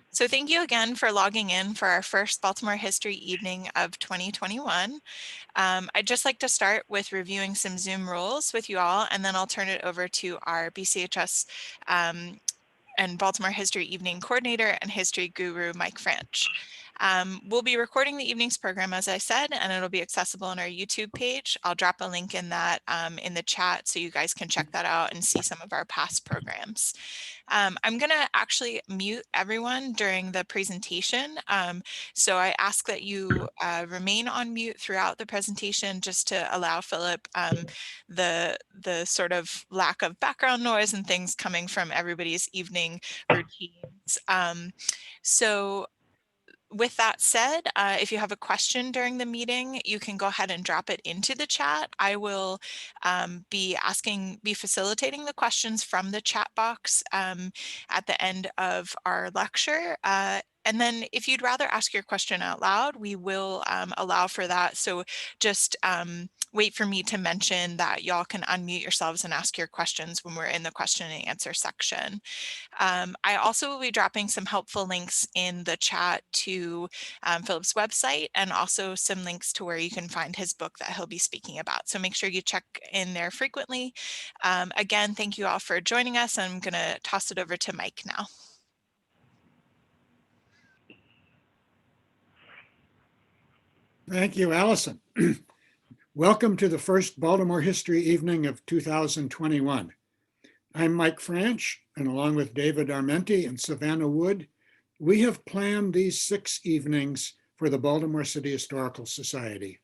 So thank you again for logging in for our first Baltimore History Evening of 2021. I'd just like to start with reviewing some Zoom rules with you all, and then I'll turn it over to our BCHS and Baltimore History Evening Coordinator and History Guru, Mike French. We'll be recording the evening's program, as I said, and it'll be accessible on our YouTube page. I'll drop a link in that in the chat so you guys can check that out and see some of our past programs. I'm going to actually mute everyone during the presentation. So I ask that you remain on mute throughout the presentation just to allow Philip the sort of lack of background noise and things coming from everybody's evening routines. So with that said, if you have a question during the meeting, you can go ahead and drop it into the chat. I will be facilitating the questions from the chat box at the end of our lecture. And then if you'd rather ask your question out loud, we will allow for that. So just wait for me to mention that y'all can unmute yourselves and ask your questions when we're in the question and answer section. I also will be dropping some helpful links in the chat to Philip's website and also some links to where you can find his book that he'll be speaking about. So make sure you check in there frequently. Again, thank you all for joining us. I'm going to toss it over to Mike now. Thank you, Allison. Welcome to the first Baltimore History Evening of 2021. I'm Mike French, and along with David Armenti and Savannah Wood, we have planned these 6 evenings for the Baltimore City Historical Society.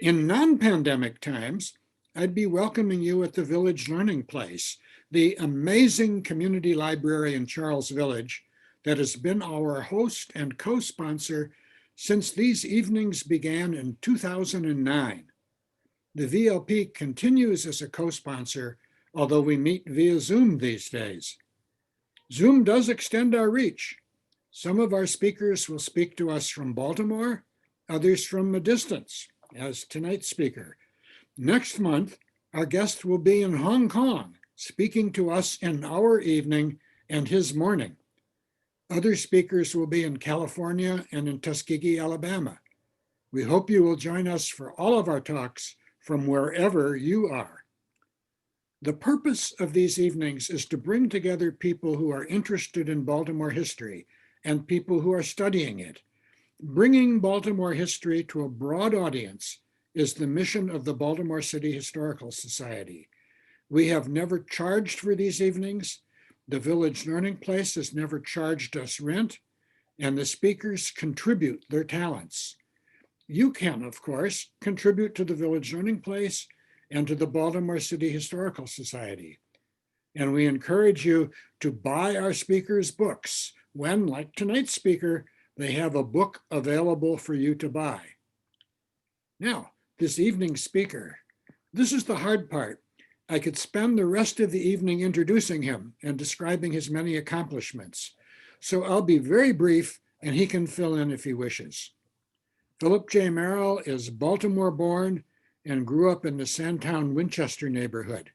In non-pandemic times, I'd be welcoming you at the Village Learning Place, the amazing community library in Charles Village that has been our host and co-sponsor since these evenings began in 2009. The VLP continues as a co-sponsor, although we meet via Zoom these days. Zoom does extend our reach. Some of our speakers will speak to us from Baltimore, others from a distance, as tonight's speaker. Next month, our guest will be in Hong Kong, speaking to us in our evening and his morning. Other speakers will be in California and in Tuskegee, Alabama. We hope you will join us for all of our talks from wherever you are. The purpose of these evenings is to bring together people who are interested in Baltimore history and people who are studying it. Bringing Baltimore history to a broad audience is the mission of the Baltimore City Historical Society. We have never charged for these evenings. The Village Learning Place has never charged us rent, and the speakers contribute their talents. You can, of course, contribute to the Village Learning Place and to the Baltimore City Historical Society. And we encourage you to buy our speakers' books when, like tonight's speaker, they have a book available for you to buy. Now, this evening's speaker, this is the hard part. I could spend the rest of the evening introducing him and describing his many accomplishments. So I'll be very brief and he can fill in if he wishes. Philip J. Merrill is Baltimore born and grew up in the Sandtown, Winchester neighborhood.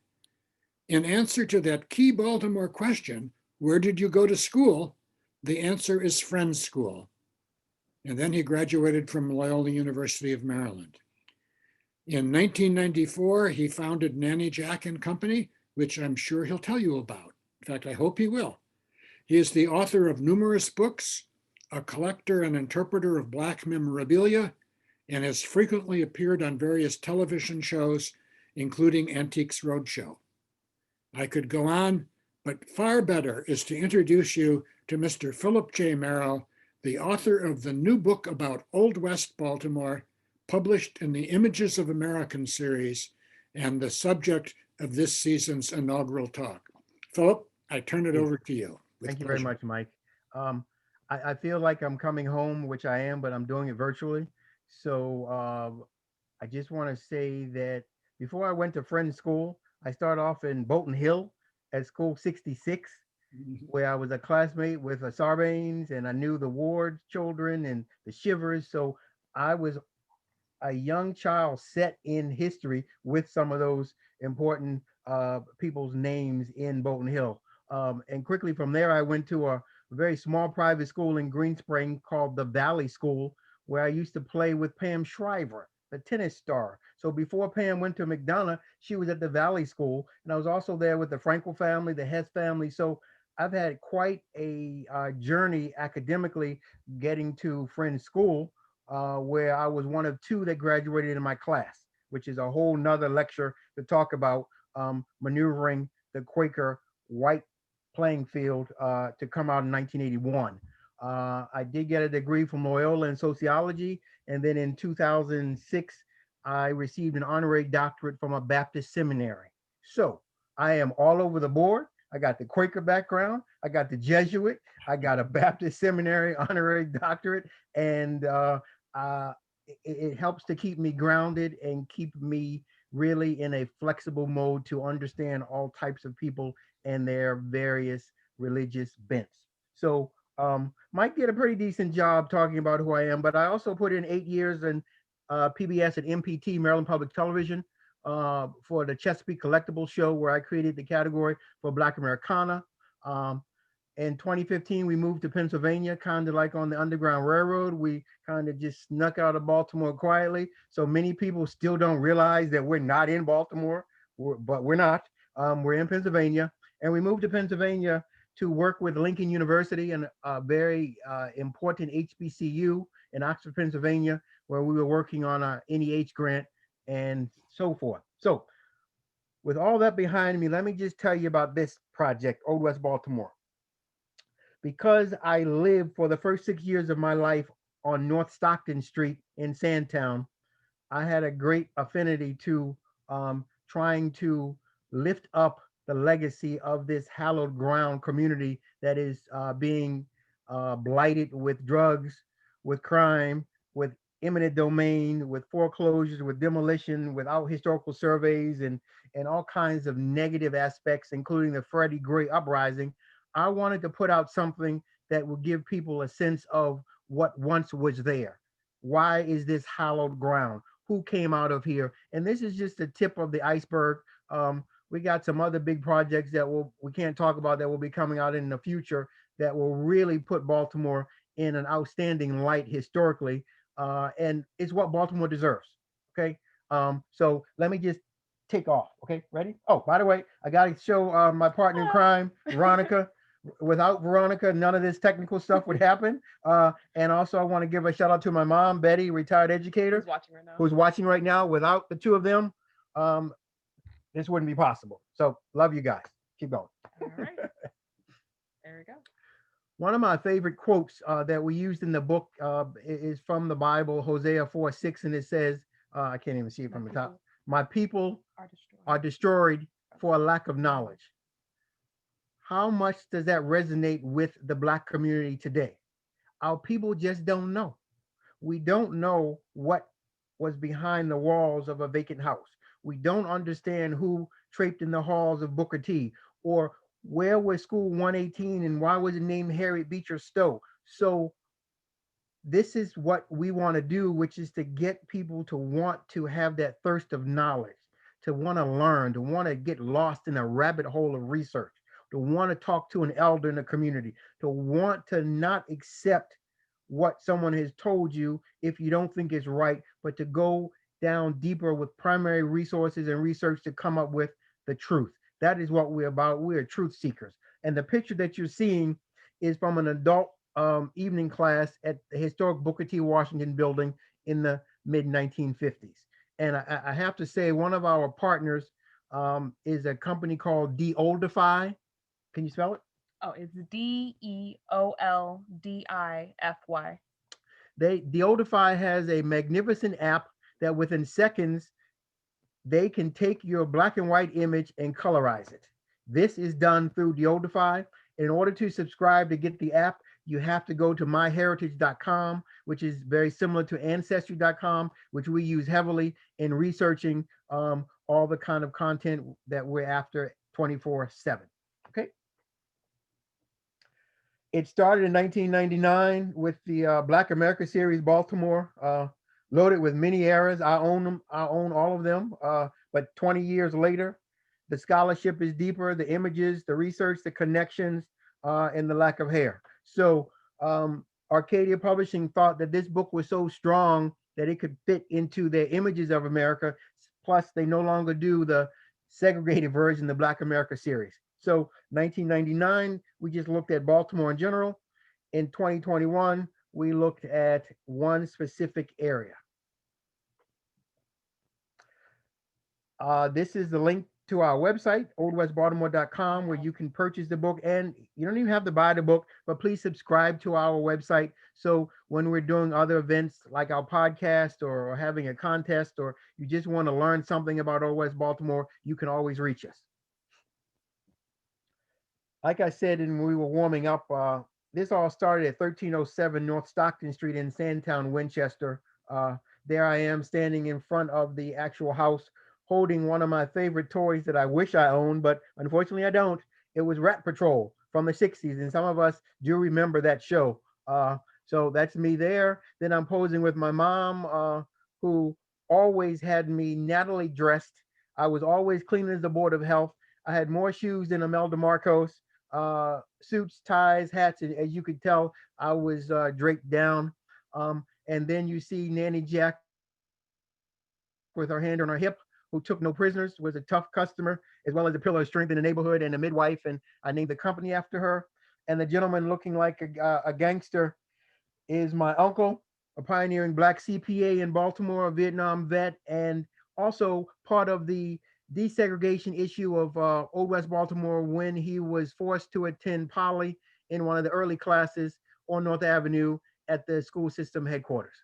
In answer to that key Baltimore question, where did you go to school? The answer is Friends School. And then he graduated from Loyola University of Maryland. In 1994, he founded Nanny Jack and Company, which I'm sure he'll tell you about. In fact, I hope he will. He is the author of numerous books, a collector and interpreter of Black memorabilia, and has frequently appeared on various television shows, including Antiques Roadshow. I could go on, but far better is to introduce you to Mr. Philip J. Merrill, the author of the new book about Old West Baltimore, published in the Images of American series, and the subject of this season's inaugural talk. Philip, I turn it over to you. Thank you very much, Mike. I feel like I'm coming home, which I am, but I'm doing it virtually. So I just want to say that before I went to Friends School, I started off in Bolton Hill at School 66, where I was a classmate with the Sarbanes, and I knew the Ward children and the Shivers. So I was a young child set in history with some of those important people's names in Bolton Hill. And quickly from there, I went to a very small private school in Green Spring called the Valley School, where I used to play with Pam Shriver, the tennis star. So before Pam went to McDonough, she was at the Valley School. And I was also there with the Frankel family, the Hess family. So I've had quite a journey academically getting to Friends School, where I was one of two that graduated in my class, which is a whole nother lecture to talk about maneuvering the Quaker white playing field to come out in 1981. I did get a degree from Loyola in sociology, and then in 2006, I received an honorary doctorate from a Baptist seminary. So I am all over the board. I got the Quaker background, I got the Jesuit, I got a Baptist seminary honorary doctorate, and it helps to keep me grounded and keep me really in a flexible mode to understand all types of people and their various religious bents. So Mike did a pretty decent job talking about who I am, but I also put in 8 years in PBS and MPT, Maryland Public Television, for the Chesapeake Collectible Show, where I created the category for Black Americana. Um, in 2015, we moved to Pennsylvania, kind of like on the Underground Railroad. We kind of just snuck out of Baltimore quietly. So many people still don't realize that we're not in Baltimore, but we're not. We're in Pennsylvania. And we moved to Pennsylvania to work with Lincoln University and a very important HBCU in Oxford, Pennsylvania, where we were working on a NEH grant and so forth. So with all that behind me, let me just tell you about this project, Old West Baltimore. Because I lived for the first 6 years of my life on North Stockton Street in Sandtown, I had a great affinity to trying to lift up the legacy of this hallowed ground community that is being blighted with drugs, with crime, with eminent domain, with foreclosures, with demolition, without historical surveys, and all kinds of negative aspects, including the Freddie Gray uprising. I wanted to put out something that would give people a sense of what once was there. Why is this hallowed ground? Who came out of here? And this is just the tip of the iceberg. We got some other big projects that we can't talk about that will be coming out in the future that will really put Baltimore in an outstanding light historically. And it's what Baltimore deserves. Okay. So let me just take off. Okay. Ready? Oh, by the way, I got to show my partner in crime, Veronica. Without Veronica, none of this technical stuff would happen. And also, I want to give a shout out to my mom, Betty, retired educator, who's watching right now. Without the two of them, this wouldn't be possible. So, love you guys. Keep going. All right. There we go. One of my favorite quotes that we used in the book is from the Bible, Hosea 4:6, and it says, I can't even see it from the top. My people are destroyed for a lack of knowledge. How much does that resonate with the Black community today? Our people just don't know. We don't know what was behind the walls of a vacant house. We don't understand who draped in the halls of Booker T, or where was School 118 and why was it named Harriet Beecher Stowe. So this is what we want to do, which is to get people to want to have that thirst of knowledge, to want to learn, to want to get lost in a rabbit hole of research, to want to talk to an elder in the community, to want to not accept what someone has told you if you don't think it's right, but to go down deeper with primary resources and research to come up with the truth. That is what we're about. We're truth seekers. And the picture that you're seeing is from an adult evening class at the historic Booker T. Washington building in the mid 1950s. And I have to say, one of our partners is a company called Deoldify. Can you spell it? Oh, it's DEOLDIFY. Deoldify has a magnificent app that within seconds they can take your black and white image and colorize it. This is done through Deoldify. In order to subscribe to get the app, you have to go to myheritage.com, which is very similar to ancestry.com, which we use heavily in researching all the kind of content that we're after 24/7. Okay. It started in 1999 with the Black America Series Baltimore, loaded with many eras. I own them. I own all of them. But 20 years later, The scholarship is deeper, the images, the research, the connections, and the lack of hair. So Arcadia Publishing thought that this book was so strong that it could fit into their images of America. Plus, they no longer do the segregated version, the Black America series. So 1999, we just looked at Baltimore in general. In 2021, we looked at one specific area. This is the link to our website, oldwestbaltimore.com, where you can purchase the book. And you don't even have to buy the book, but please subscribe to our website. So when we're doing other events like our podcast or having a contest, or you just want to learn something about Old West Baltimore, you can always reach us. Like I said, and we were warming up, this all started at 1307 North Stockton Street in Sandtown, Winchester. There I am standing in front of the actual house holding one of my favorite toys that I wish I owned, but unfortunately I don't. It was Rat Patrol from the 60s, and some of us do remember that show. So that's me there. Then I'm posing with my mom, who always had me Natalie dressed. I was always clean as the Board of Health. I had more shoes than Imelda Marcos, suits, ties, hats, and as you could tell, I was draped down. And then you see Nanny Jack with her hand on her hip, who took no prisoners, was a tough customer, as well as a pillar of strength in the neighborhood and a midwife. And I named the company after her. And the gentleman looking like a gangster is my uncle, a pioneering Black CPA in Baltimore, a Vietnam vet, and also part of the desegregation issue of Old West Baltimore when he was forced to attend Poly in one of the early classes on North Avenue at the school system headquarters.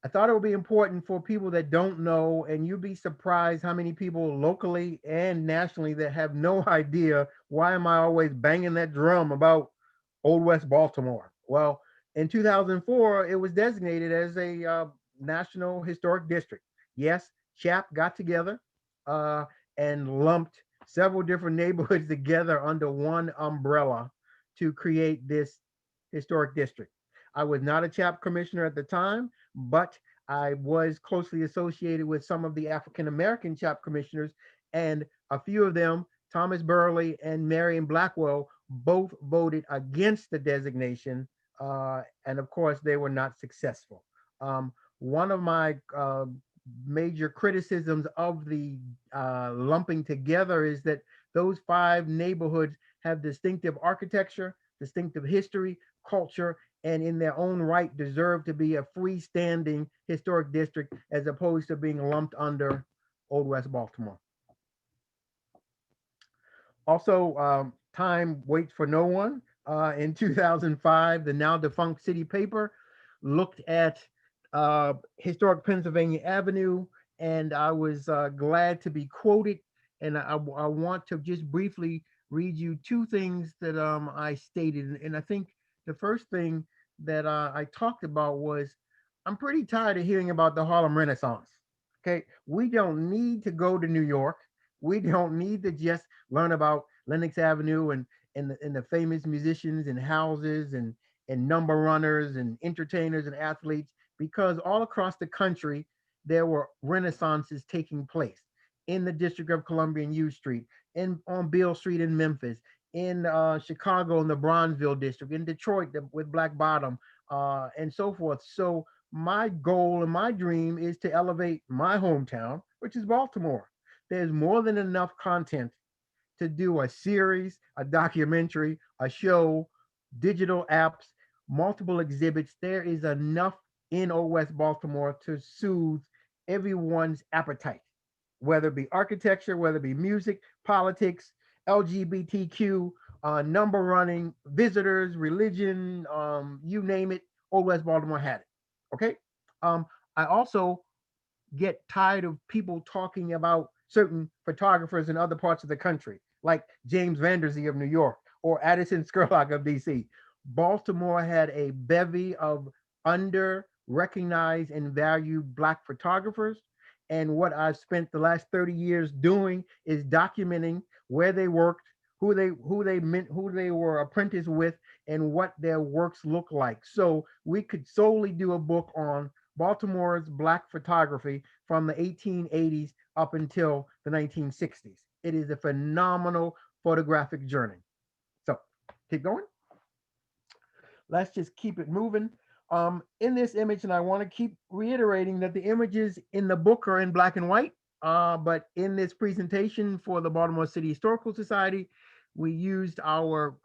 I thought it would be important for people that don't know, and you'd be surprised how many people locally and nationally that have no idea why am I always banging that drum about Old West Baltimore. Well, in 2004, it was designated as a National Historic District. Yes, CHAP got together uh, and lumped several different neighborhoods together under one umbrella to create this historic district. I was not a CHAP commissioner at the time, but I was closely associated with some of the African American CHAP commissioners, and a few of them, Thomas Burley and Marion Blackwell, both voted against the designation, and of course, they were not successful. One of my major criticisms of the lumping together is that those five neighborhoods have distinctive architecture, distinctive history, culture, and in their own right deserve to be a freestanding historic district as opposed to being lumped under Old West Baltimore. Also, time waits for no one. In 2005, the now defunct city paper looked at historic Pennsylvania Avenue, and I was glad to be quoted. And I want to just briefly read you two things that I stated. And I think the first thing that I talked about was I'm pretty tired of hearing about the Harlem Renaissance. Okay, we don't need to go to New York. We don't need to just learn about Lenox Avenue and the famous musicians and houses and number runners and entertainers and athletes, because all across the country there were renaissances taking place in the District of Columbia and U Street, in on Beale Street in Memphis, in Chicago in the Bronzeville district, in Detroit with Black Bottom, and so forth. So my goal and my dream is to elevate my hometown, which is Baltimore. There's more than enough content to do a series, a documentary, a show, digital apps, multiple exhibits. There is enough in Old West Baltimore to soothe everyone's appetite, whether it be architecture, whether it be music, politics, LGBTQ, number running, visitors, religion, you name it, Old West Baltimore had it. Okay. I also get tired of people talking about certain photographers in other parts of the country, like James Vanderzee of New York or Addison Skurlock of DC. Baltimore had a bevy of under recognized and valued Black photographers. And what I've spent the last 30 years doing is documenting where they worked, who they were apprenticed with, and what their works look like. So we could solely do a book on Baltimore's Black photography from the 1880s up until the 1960s. It is a phenomenal photographic journey. So keep going. Let's just keep it moving. In this image, and I want to keep reiterating that the images in the book are in black and white, but in this presentation for the Baltimore City Historical Society, we used our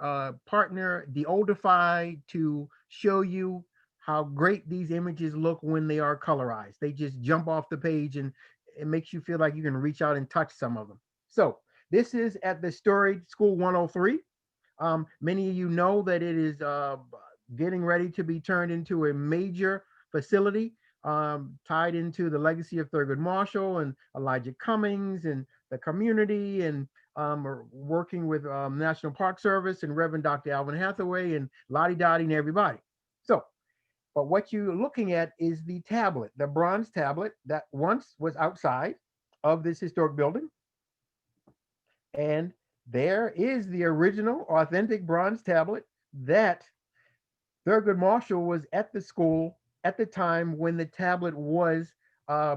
partner, the Oldify, to show you how great these images look when they are colorized. They just jump off the page and it makes you feel like you can reach out and touch some of them. So this is at the storied School 103. Many of you know that it is getting ready to be turned into a major facility tied into the legacy of Thurgood Marshall and Elijah Cummings and the community, and working with National Park Service and Reverend Dr. Alvin Hathaway and Lottie Dottie and everybody. So, but what you're looking at is the tablet, the bronze tablet that once was outside of this historic building. And there is the original authentic bronze tablet that Thurgood Marshall was at the school at the time when the tablet was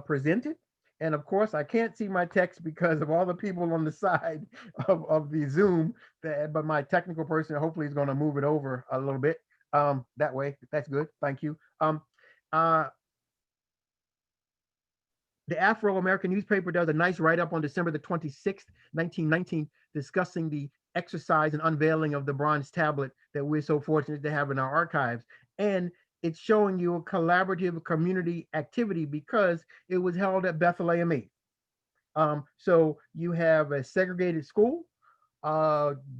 presented. And of course, I can't see my text because of all the people on the side of the Zoom, but my technical person hopefully is going to move it over a little bit. That way, that's good. Thank you. The Afro-American newspaper does a nice write-up on December the 26th, 1919, discussing the exercise and unveiling of the bronze tablet that we're so fortunate to have in our archives. And it's showing you a collaborative community activity because it was held at Bethlehem East. So you have a segregated school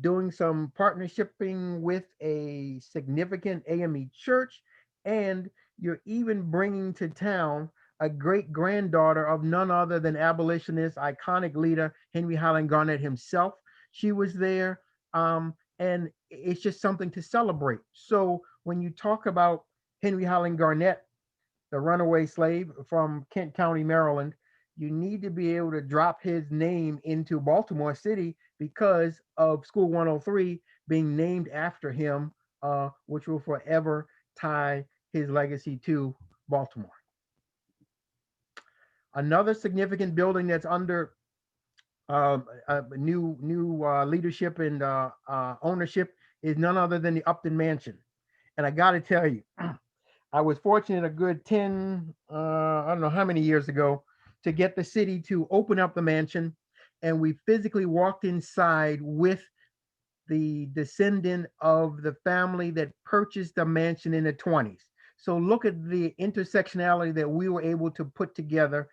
doing some partnershiping with a significant AME church, and you're even bringing to town a great granddaughter of none other than abolitionist iconic leader Henry Highland Garnet himself. She was there, and it's just something to celebrate. So when you talk about Henry Highland Garnet, the runaway slave from Kent County, Maryland, you need to be able to drop his name into Baltimore City because of School 103 being named after him, which will forever tie his legacy to Baltimore. Another significant building that's under new leadership and ownership is none other than the Upton Mansion. And I got to tell you, I was fortunate a good 10, I don't know how many years ago, to get the city to open up the mansion. And we physically walked inside with the descendant of the family that purchased the mansion in the 20s. So look at the intersectionality that we were able to put together.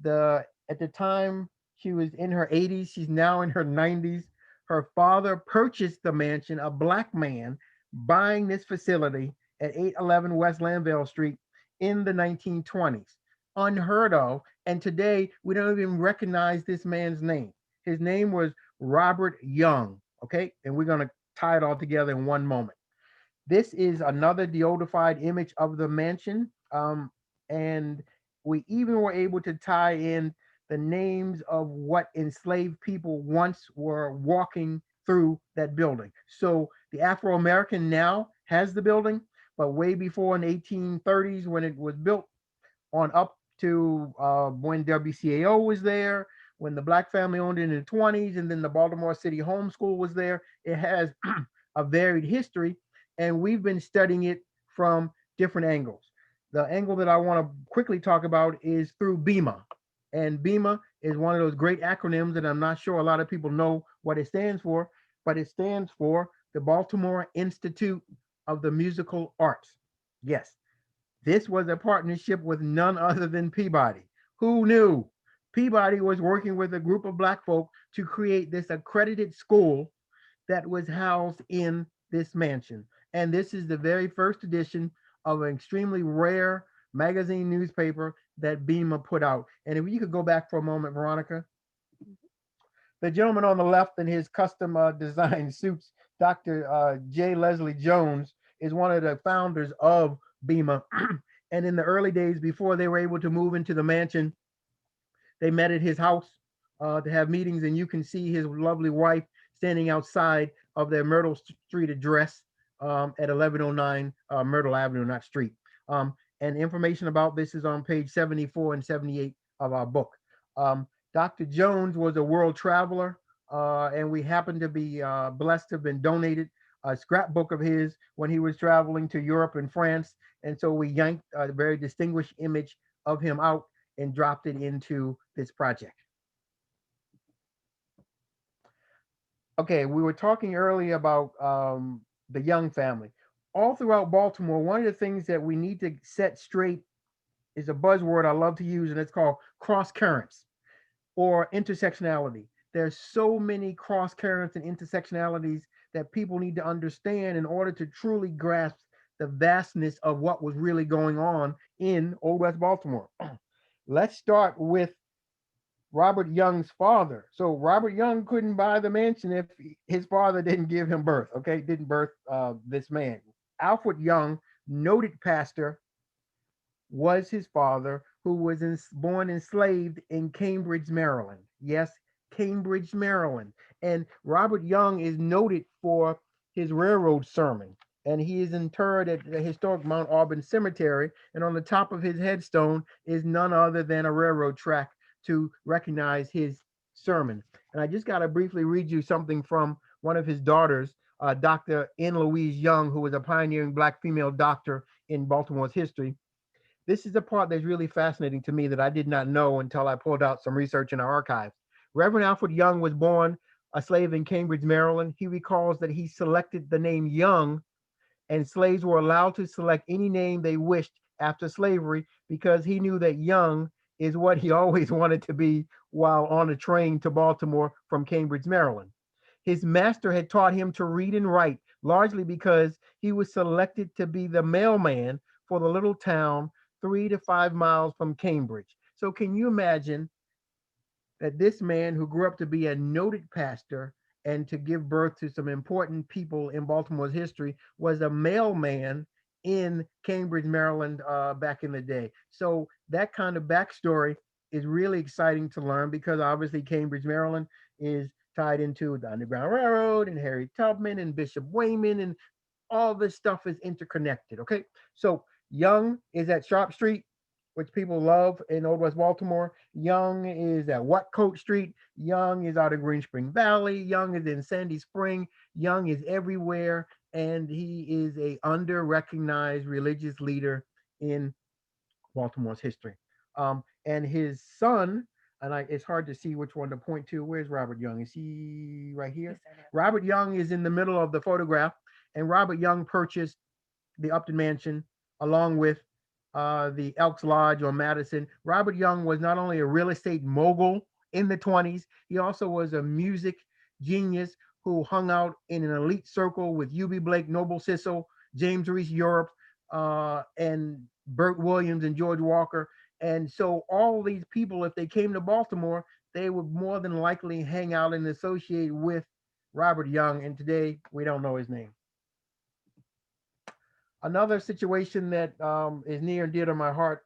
At the time, she was in her 80s. She's now in her 90s. Her father purchased the mansion, a Black man buying this facility at 811 West Lanvale Street in the 1920s. Unheard of. And today, we don't even recognize this man's name. His name was Robert Young. Okay, and we're going to tie it all together in one moment. This is another deodified image of the mansion. And we even were able to tie in the names of what enslaved people once were walking through that building. So the Afro-American now has the building, but way before in the 1830s when it was built, on up to when WCAO was there, when the Black family owned it in the 20s, and then the Baltimore City Home School was there. It has a varied history, and we've been studying it from different angles. The angle that I want to quickly talk about is through BHE. And BHE is one of those great acronyms that I'm not sure a lot of people know what it stands for, but it stands for the Baltimore Institute of the Musical Arts. Yes, this was a partnership with none other than Peabody. Who knew? Peabody was working with a group of Black folk to create this accredited school that was housed in this mansion. And this is the very first edition of an extremely rare magazine newspaper that BHE put out. And if you could go back for a moment, Veronica. The gentleman on the left in his custom designed suits, Dr. J. Leslie Jones, is one of the founders of BHE. And in the early days, before they were able to move into the mansion, they met at his house to have meetings, and you can see his lovely wife standing outside of their Myrtle Street address at 1109 Myrtle Avenue, not street. And information about this is on page 74 and 78 of our book. Dr. Jones was a world traveler, and we happened to be blessed to have been donated a scrapbook of his when he was traveling to Europe and France. And so we yanked a very distinguished image of him out and dropped it into this project. Okay, we were talking earlier about the Young family. All throughout Baltimore, one of the things that we need to set straight is a buzzword I love to use, and it's called cross currents or intersectionality. There's so many cross currents and intersectionalities that people need to understand in order to truly grasp the vastness of what was really going on in Old West Baltimore. Let's start with Robert Young's father. So Robert Young couldn't buy the mansion if his father didn't give him birth. Okay, didn't birth this man. Alfred Young, noted pastor, was his father, who was born enslaved in Cambridge, Maryland. Yes, Cambridge, Maryland. And Robert Young is noted for his railroad sermon. And he is interred at the historic Mount Auburn Cemetery. And on the top of his headstone is none other than a railroad track to recognize his sermon. And I just got to briefly read you something from one of his daughters, Dr. N. Louise Young, who was a pioneering Black female doctor in Baltimore's history. This is the part that's really fascinating to me that I did not know until I pulled out some research in our archives. Reverend Alfred Young was born a slave in Cambridge, Maryland. He recalls that he selected the name Young, and slaves were allowed to select any name they wished after slavery because he knew that Young is what he always wanted to be while on a train to Baltimore from Cambridge, Maryland. His master had taught him to read and write, largely because he was selected to be the mailman for the little town 3 to 5 miles from Cambridge. So, can you imagine that this man who grew up to be a noted pastor and to give birth to some important people in Baltimore's history was a mailman in Cambridge, Maryland, back in the day? So, that kind of backstory is really exciting to learn because obviously Cambridge, Maryland is tied into the Underground Railroad and Harriet Tubman and Bishop Wayman, and all this stuff is interconnected. Okay, so Young is at Sharp Street, which people love in Old West Baltimore. Young is at Whatcoat Street. Young is out in Green Spring Valley. Young is in Sandy Spring. Young is everywhere, and he is a under-recognized religious leader in Baltimore's history. And his son, and it's hard to see which one to point to. Where's Robert Young? Is he right here? Robert Young is in the middle of the photograph, and Robert Young purchased the Upton Mansion along with the Elks Lodge on Madison. Robert Young was not only a real estate mogul in the 20s, he also was a music genius who hung out in an elite circle with U.B. Blake, Noble Sissel, James Reese Europe, and Burt Williams and George Walker. And so all these people, if they came to Baltimore, they would more than likely hang out and associate with Robert Young. And today we don't know his name. Another situation that is near and dear to my heart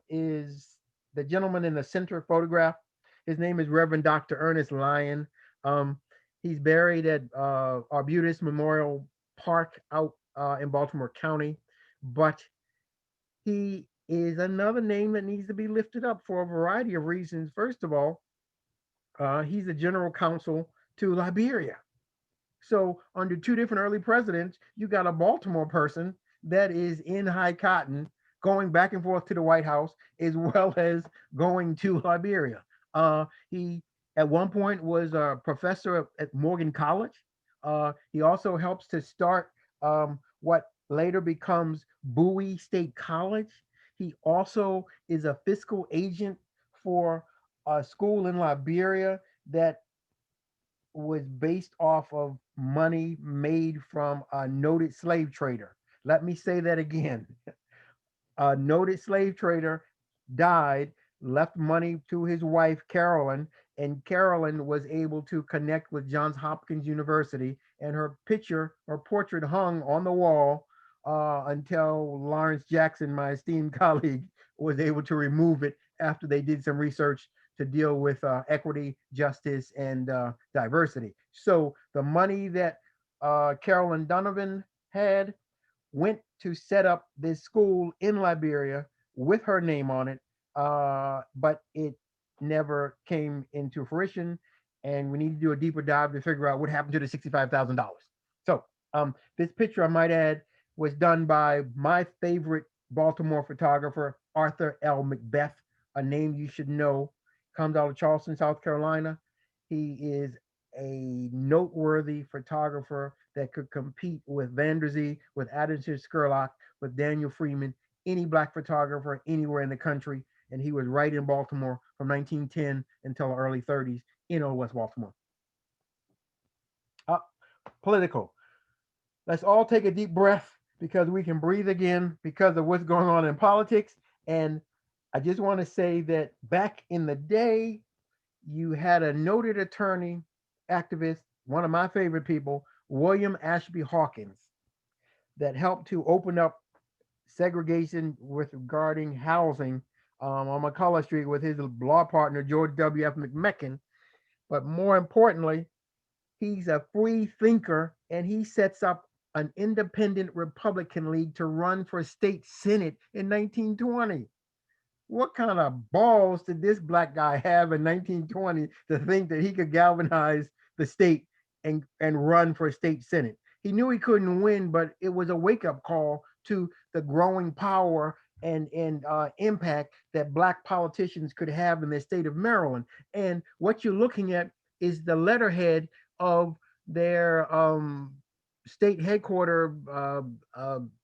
is the gentleman in the center photograph. His name is Reverend Dr. Ernest Lyon. He's buried at Arbutus Memorial Park out in Baltimore County, but he is another name that needs to be lifted up for a variety of reasons. First of all, he's the general counsel to Liberia. So under two different early presidents, you got a Baltimore person that is in high cotton, going back and forth to the White House, as well as going to Liberia. He at one point was a professor at Morgan College. He also helps to start what later becomes Bowie State College. He also is a fiscal agent for a school in Liberia that was based off of money made from a noted slave trader. Let me say that again. A noted slave trader died, left money to his wife, Carolyn, and Carolyn was able to connect with Johns Hopkins University, and her portrait hung on the wall until Lawrence Jackson, my esteemed colleague, was able to remove it after they did some research to deal with equity, justice, and diversity. So the money that Carolyn Donovan had went to set up this school in Liberia with her name on it. but it never came into fruition. And we need to do a deeper dive to figure out what happened to the $65,000. So this picture, I might add, was done by my favorite Baltimore photographer, Arthur L. Macbeth, a name you should know. Comes out of Charleston, South Carolina. He is a noteworthy photographer that could compete with Vanderzee, with Addison Skurlock, with Daniel Freeman, any black photographer anywhere in the country. And he was right in Baltimore from 1910 until the early 30s in Old West Baltimore. Political. Let's all take a deep breath because we can breathe again because of what's going on in politics. And I just want to say that back in the day, you had a noted attorney, activist, one of my favorite people, William Ashby Hawkins, that helped to open up segregation with regarding housing on McCullough Street with his law partner, George W.F. McMecken. But more importantly, he's a free thinker and he sets up an independent Republican League to run for state senate in 1920. What kind of balls did this black guy have in 1920 to think that he could galvanize the state and run for state senate? He knew he couldn't win, but it was a wake-up call to the growing power and impact that black politicians could have in the state of Maryland. And what you're looking at is the letterhead of their state headquarter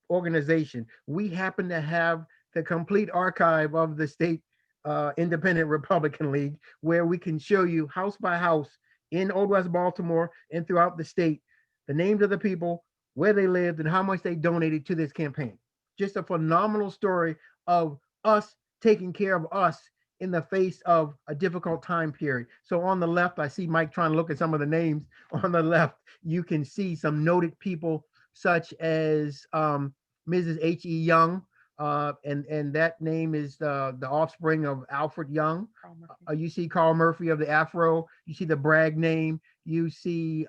organization. We happen to have the complete archive of the state independent Republican League, where we can show you house by house in Old West Baltimore and throughout the state, the names of the people, where they lived, and how much they donated to this campaign. Just a phenomenal story of us taking care of us in the face of a difficult time period. So on the left, I see Mike trying to look at some of the names. On the left, you can see some noted people such as Mrs. H.E. Young, and that name is the offspring of Alfred Young. You see Carl Murphy of the Afro. You see the Bragg name. You see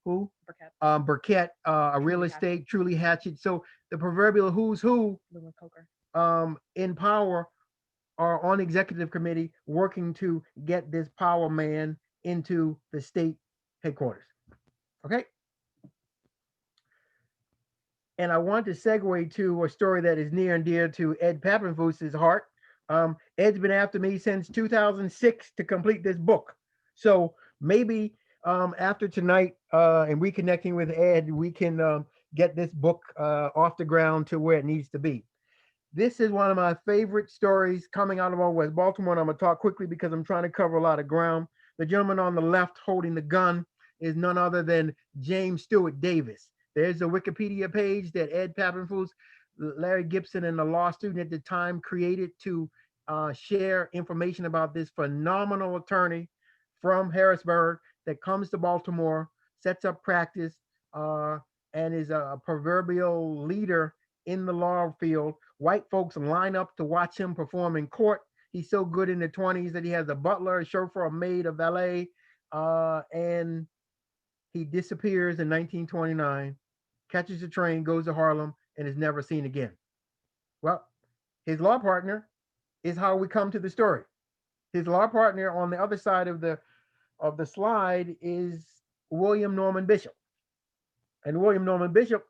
who? Burkett. Burkett, a real Truly estate, Hatchet. Truly Hatchet. So the proverbial who's who Lewin Coker. in power are on executive committee working to get this power man into the state headquarters. Okay. And I want to segue to a story that is near and dear to Ed Pappenfuss's heart. Ed's been after me since 2006 to complete this book. So maybe after tonight and reconnecting with Ed, we can get this book off the ground to where it needs to be. This is one of my favorite stories coming out of Old West Baltimore. And I'm going to talk quickly because I'm trying to cover a lot of ground. The gentleman on the left holding the gun is none other than James Stewart Davis. There's a Wikipedia page that Ed Pappenfuss, Larry Gibson, and a law student at the time created to share information about this phenomenal attorney from Harrisburg that comes to Baltimore, sets up practice, and is a proverbial leader in the law field. White folks line up to watch him perform in court. He's so good in the 20s that he has a butler, a chauffeur, a maid, a valet, and he disappears in 1929, catches a train, goes to Harlem, and is never seen again. Well, his law partner is how we come to the story. His law partner on the other side of the slide is William Norman Bishop. And William Norman Bishop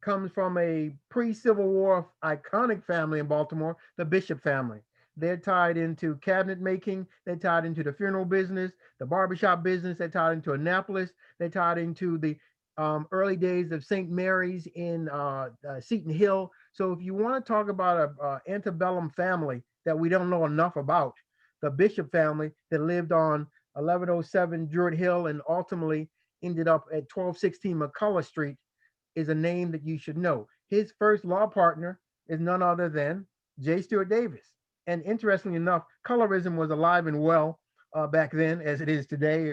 comes from a pre-Civil War iconic family in Baltimore, the Bishop family. They're tied into cabinet making. They're tied into the funeral business, the barbershop business. They're tied into Annapolis. They're tied into the early days of St. Mary's in Seton Hill. So if you want to talk about a antebellum family that we don't know enough about, the Bishop family that lived on 1107 Druid Hill and ultimately ended up at 1216 McCullough Street is a name that you should know. His first law partner is none other than J. Stewart Davis. And interestingly enough, colorism was alive and well back then, as it is today,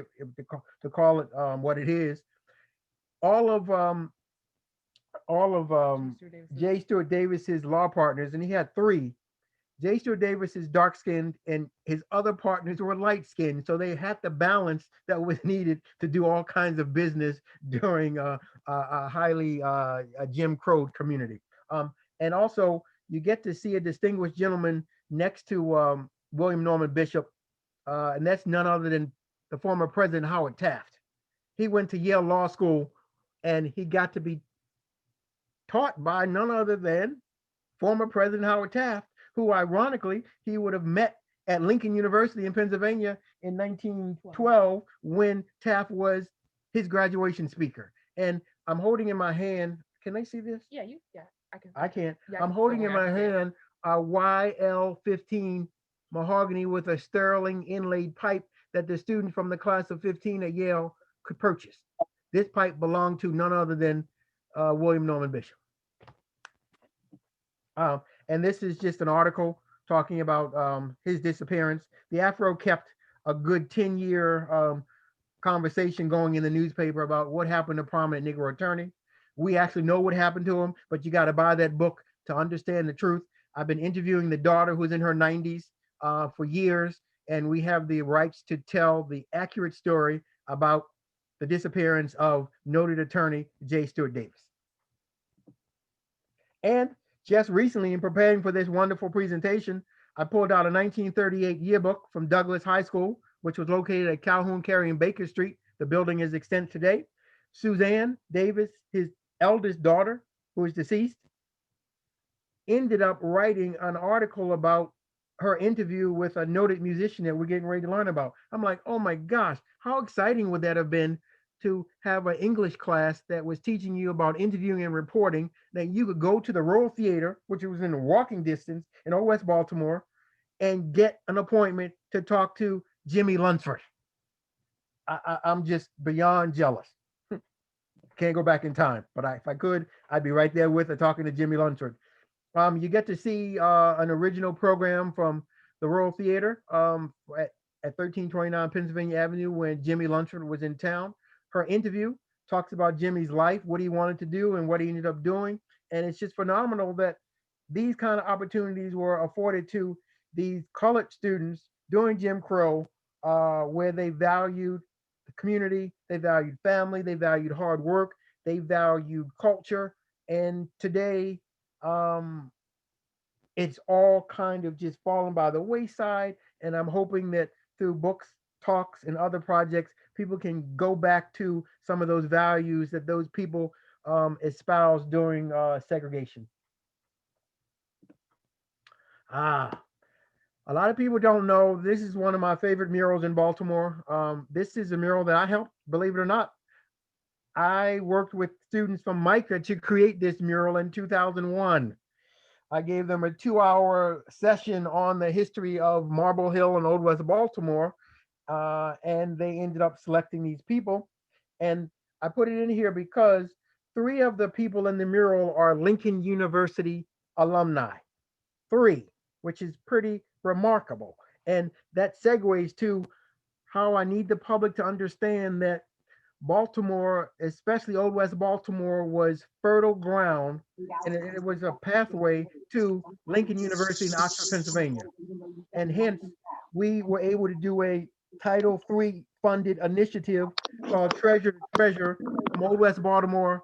to call it what it is. All of J. Stewart Davis's law partners, and he had three. J. Stewart Davis is dark-skinned, and his other partners were light-skinned. So they had the balance that was needed to do all kinds of business during a highly Jim Crow community. And also, you get to see a distinguished gentleman next to William Norman Bishop, and that's none other than the former President Howard Taft. He went to Yale Law School, and he got to be taught by none other than former President Howard Taft, who ironically he would have met at Lincoln University in Pennsylvania in 1912 when Taft was his graduation speaker. And I'm holding in my hand, can they see this? Yeah, I can. I can't. Yeah, I'm don't holding in worry, I my can see it. hand a YL15 mahogany with a sterling inlaid pipe that the students from the class of 15 at Yale could purchase. This pipe belonged to none other than William Norman Bishop. And this is just an article talking about his disappearance. The Afro kept a good 10-year conversation going in the newspaper about what happened to prominent Negro attorney. We actually know what happened to him, but you got to buy that book to understand the truth. I've been interviewing the daughter who's in her 90s for years, and we have the rights to tell the accurate story about the disappearance of noted attorney J. Stewart Davis. And just recently, in preparing for this wonderful presentation, I pulled out a 1938 yearbook from Douglas High School, which was located at Calhoun, Cary, and Baker Street. The building is extant today. Suzanne Davis, his eldest daughter, who is deceased, ended up writing an article about her interview with a noted musician that we're getting ready to learn about. I'm like, oh my gosh, how exciting would that have been to have an English class that was teaching you about interviewing and reporting, that you could go to the Royal Theater, which was in walking distance in Old West Baltimore, and get an appointment to talk to Jimmy Lunsford. I'm just beyond jealous. Can't go back in time, but if I could, I'd be right there with her talking to Jimmy Lunsford. You get to see an original program from the Royal Theater at 1329 Pennsylvania Avenue when Jimmy Lunsford was in town. Her interview talks about Jimmy's life, what he wanted to do, and what he ended up doing. And it's just phenomenal that these kind of opportunities were afforded to these colored students during Jim Crow, where they valued the community, they valued family, they valued hard work, they valued culture. And today, it's all kind of just fallen by the wayside. And I'm hoping that through books, talks, and other projects, people can go back to some of those values that those people espoused during segregation. A lot of people don't know this is one of my favorite murals in Baltimore. This is a mural that I helped, believe it or not. I worked with students from MICA to create this mural in 2001. I gave them a 2-hour session on the history of Marble Hill and Old West Baltimore, and they ended up selecting these people. And I put it in here because 3 of the people in the mural are Lincoln University alumni. 3, which is pretty remarkable. And that segues to how I need the public to understand that Baltimore, especially Old West Baltimore, was fertile ground, and it was a pathway to Lincoln University in Oxford, Pennsylvania. And hence, we were able to do a Title III funded initiative called Treasure to Treasure from Old West Baltimore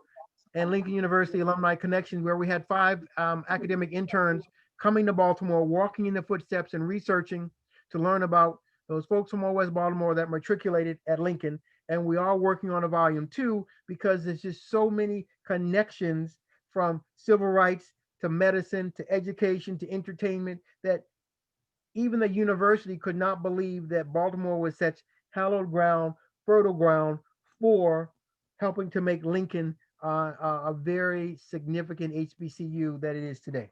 and Lincoln University Alumni Connections, where we had 5 academic interns coming to Baltimore, walking in the footsteps and researching to learn about those folks from Old West Baltimore that matriculated at Lincoln. And we are working on a volume 2 because there's just so many connections from civil rights to medicine to education to entertainment that even the university could not believe that Baltimore was such hallowed ground, fertile ground for helping to make Lincoln a very significant HBCU that it is today.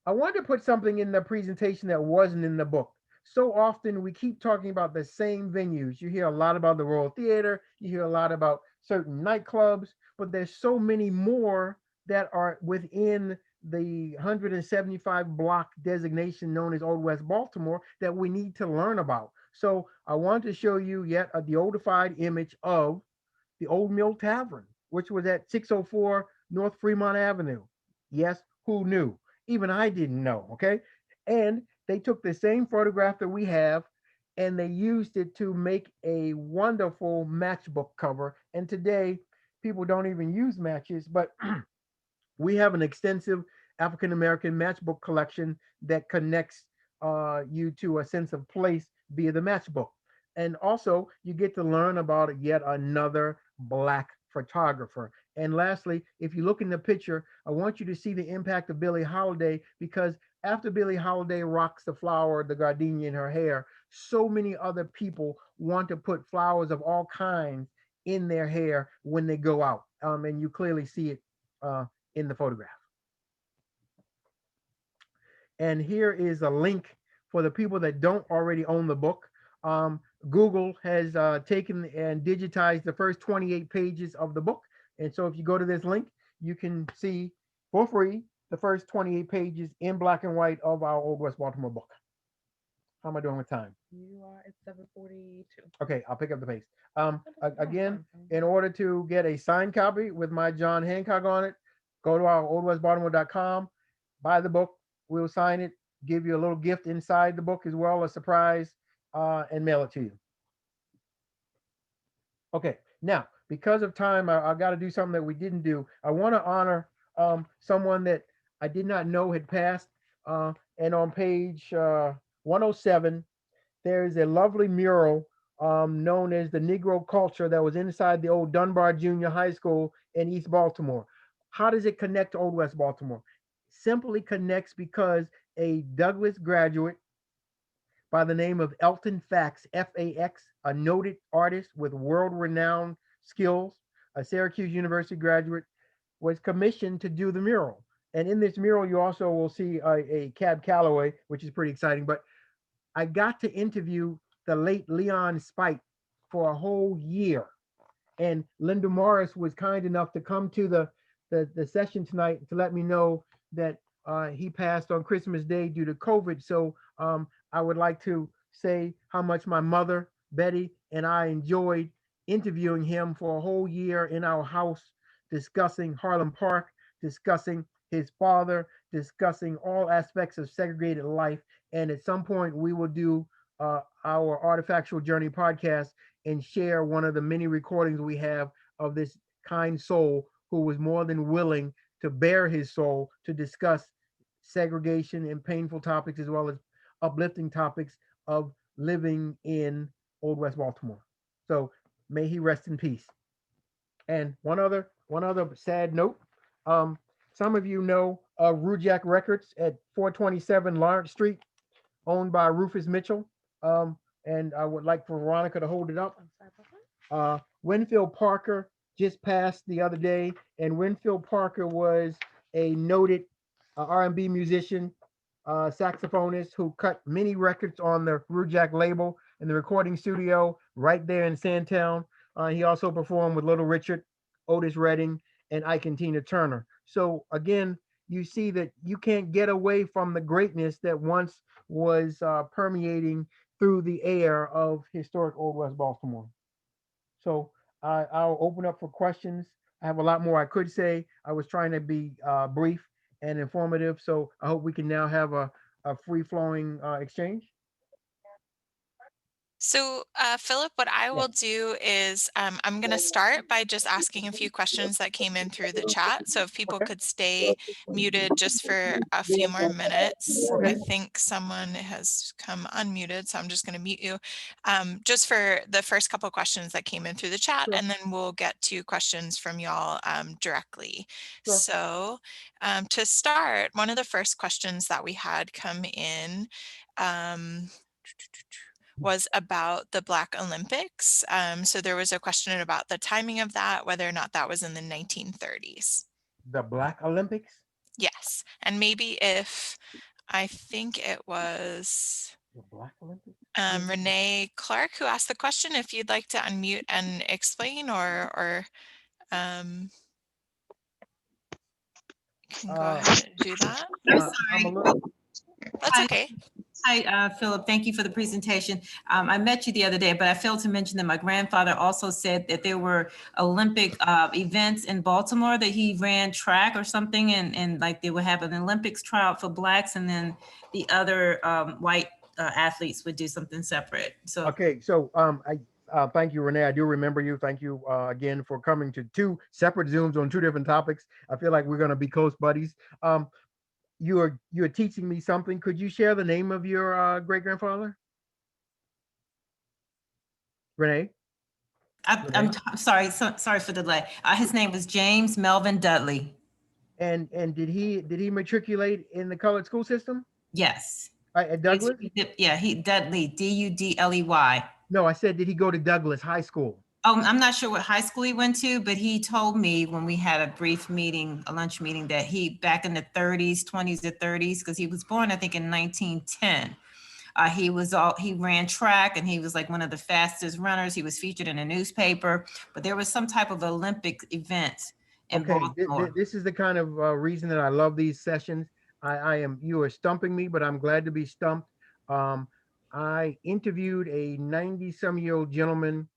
I wanted to put something in the presentation that wasn't in the book. So often we keep talking about the same venues. You hear a lot about the Royal Theater, you hear a lot about certain nightclubs, but there's so many more that are within the 175 block designation known as Old West Baltimore that we need to learn about. So I want to show you yet the oldified image of the Old Mill Tavern, which was at 604 North Fremont Avenue. Yes, who knew? Even I didn't know, okay? And they took the same photograph that we have and they used it to make a wonderful matchbook cover. And today, people don't even use matches, but we have an extensive African-American matchbook collection that connects you to a sense of place via the matchbook. And also, you get to learn about yet another Black photographer. And lastly, if you look in the picture, I want you to see the impact of Billie Holiday, because after Billie Holiday rocks the flower, the gardenia in her hair, so many other people want to put flowers of all kinds in their hair when they go out. And you clearly see it in the photograph. And here is a link for the people that don't already own the book. Google has taken and digitized the first 28 pages of the book. And so if you go to this link, you can see for free the first 28 pages in black and white of our Old West Baltimore book. How am I doing with time? You are at 7:42. Okay, I'll pick up the pace. Again, in order to get a signed copy with my John Hancock on it, go to our oldwestbaltimore.com, buy the book. We'll sign it, give you a little gift inside the book as well, a surprise, and mail it to you. Okay, now, because of time, I got to do something that we didn't do. I want to honor someone that I did not know had passed. And on page 107, there is a lovely mural known as the Negro Culture that was inside the old Dunbar Junior High School in East Baltimore. How does it connect to Old West Baltimore? Simply connects because a Douglas graduate by the name of Elton Fax, F-A-X, a noted artist with world-renowned skills, a Syracuse University graduate, was commissioned to do the mural. And in this mural, you also will see a Cab Calloway, which is pretty exciting. But I got to interview the late Leon Spite for a whole year. And Linda Morris was kind enough to come to the session tonight to let me know that he passed on Christmas Day due to COVID. So I would like to say how much my mother, Betty, and I enjoyed interviewing him for a whole year in our house, discussing Harlem Park, discussing his father, discussing all aspects of segregated life. And at some point, we will do our Artifactual Journey podcast and share one of the many recordings we have of this kind soul who was more than willing to bare his soul to discuss segregation and painful topics as well as uplifting topics of living in Old West Baltimore. So may he rest in peace. And one other sad note. Some of you know Rujak Records at 427 Lawrence Street, owned by Rufus Mitchell. And I would like for Veronica to hold it up. Winfield Parker just passed the other day, and Winfield Parker was a noted R&B musician, saxophonist who cut many records on the Rujak label in the recording studio right there in Sandtown. He also performed with Little Richard, Otis Redding, and Ike and Tina Turner. So again, you see that you can't get away from the greatness that once was permeating through the air of historic Old West Baltimore. So I'll open up for questions. I have a lot more I could say. I was trying to be brief and informative. So I hope we can now have a free-flowing exchange. So, Philip, what I will do is I'm going to start by just asking a few questions that came in through the chat. So if people could stay muted just for a few more minutes. I think someone has come unmuted, so I'm just going to mute you just for the first couple of questions that came in through the chat, and then we'll get to questions from y'all directly. So to start, one of the first questions that we had come in was about the Black Olympics. So there was a question about the timing of that, whether or not that was in the 1930s. The Black Olympics? Yes. And maybe if, I think it was The Black Olympics? Renee Clark who asked the question, if you'd like to unmute and explain, or can go ahead and do that. I'm sorry. That's okay. Hi, Philip. Thank you for the presentation. I met you the other day, but I failed to mention that my grandfather also said that there were Olympic events in Baltimore that he ran track or something, and like they would have an Olympics tryout for Blacks, and then the other white athletes would do something separate. So okay, so I thank you, Renee. I do remember you. Thank you again for coming to two separate Zooms on two different topics. I feel like we're going to be close buddies. you're teaching me something. Could you share the name of your great grandfather? Renee? I'm sorry, sorry for the delay. His name was James Melvin Dudley. And did he matriculate in the colored school system Yes. at Douglas? Yeah, he Dudley, Dudley. No, I said, did he go to Douglas High School? I'm not sure what high school he went to, but he told me when we had a brief meeting, a lunch meeting, that he back in the 30s, 20s to 30s, because he was born, I think, in 1910. He ran track and he was like one of the fastest runners. He was featured in a newspaper, but there was some type of Olympic event in Baltimore. This is the kind of reason that I love these sessions. You are stumping me, but I'm glad to be stumped. I interviewed a 90-some-year-old gentleman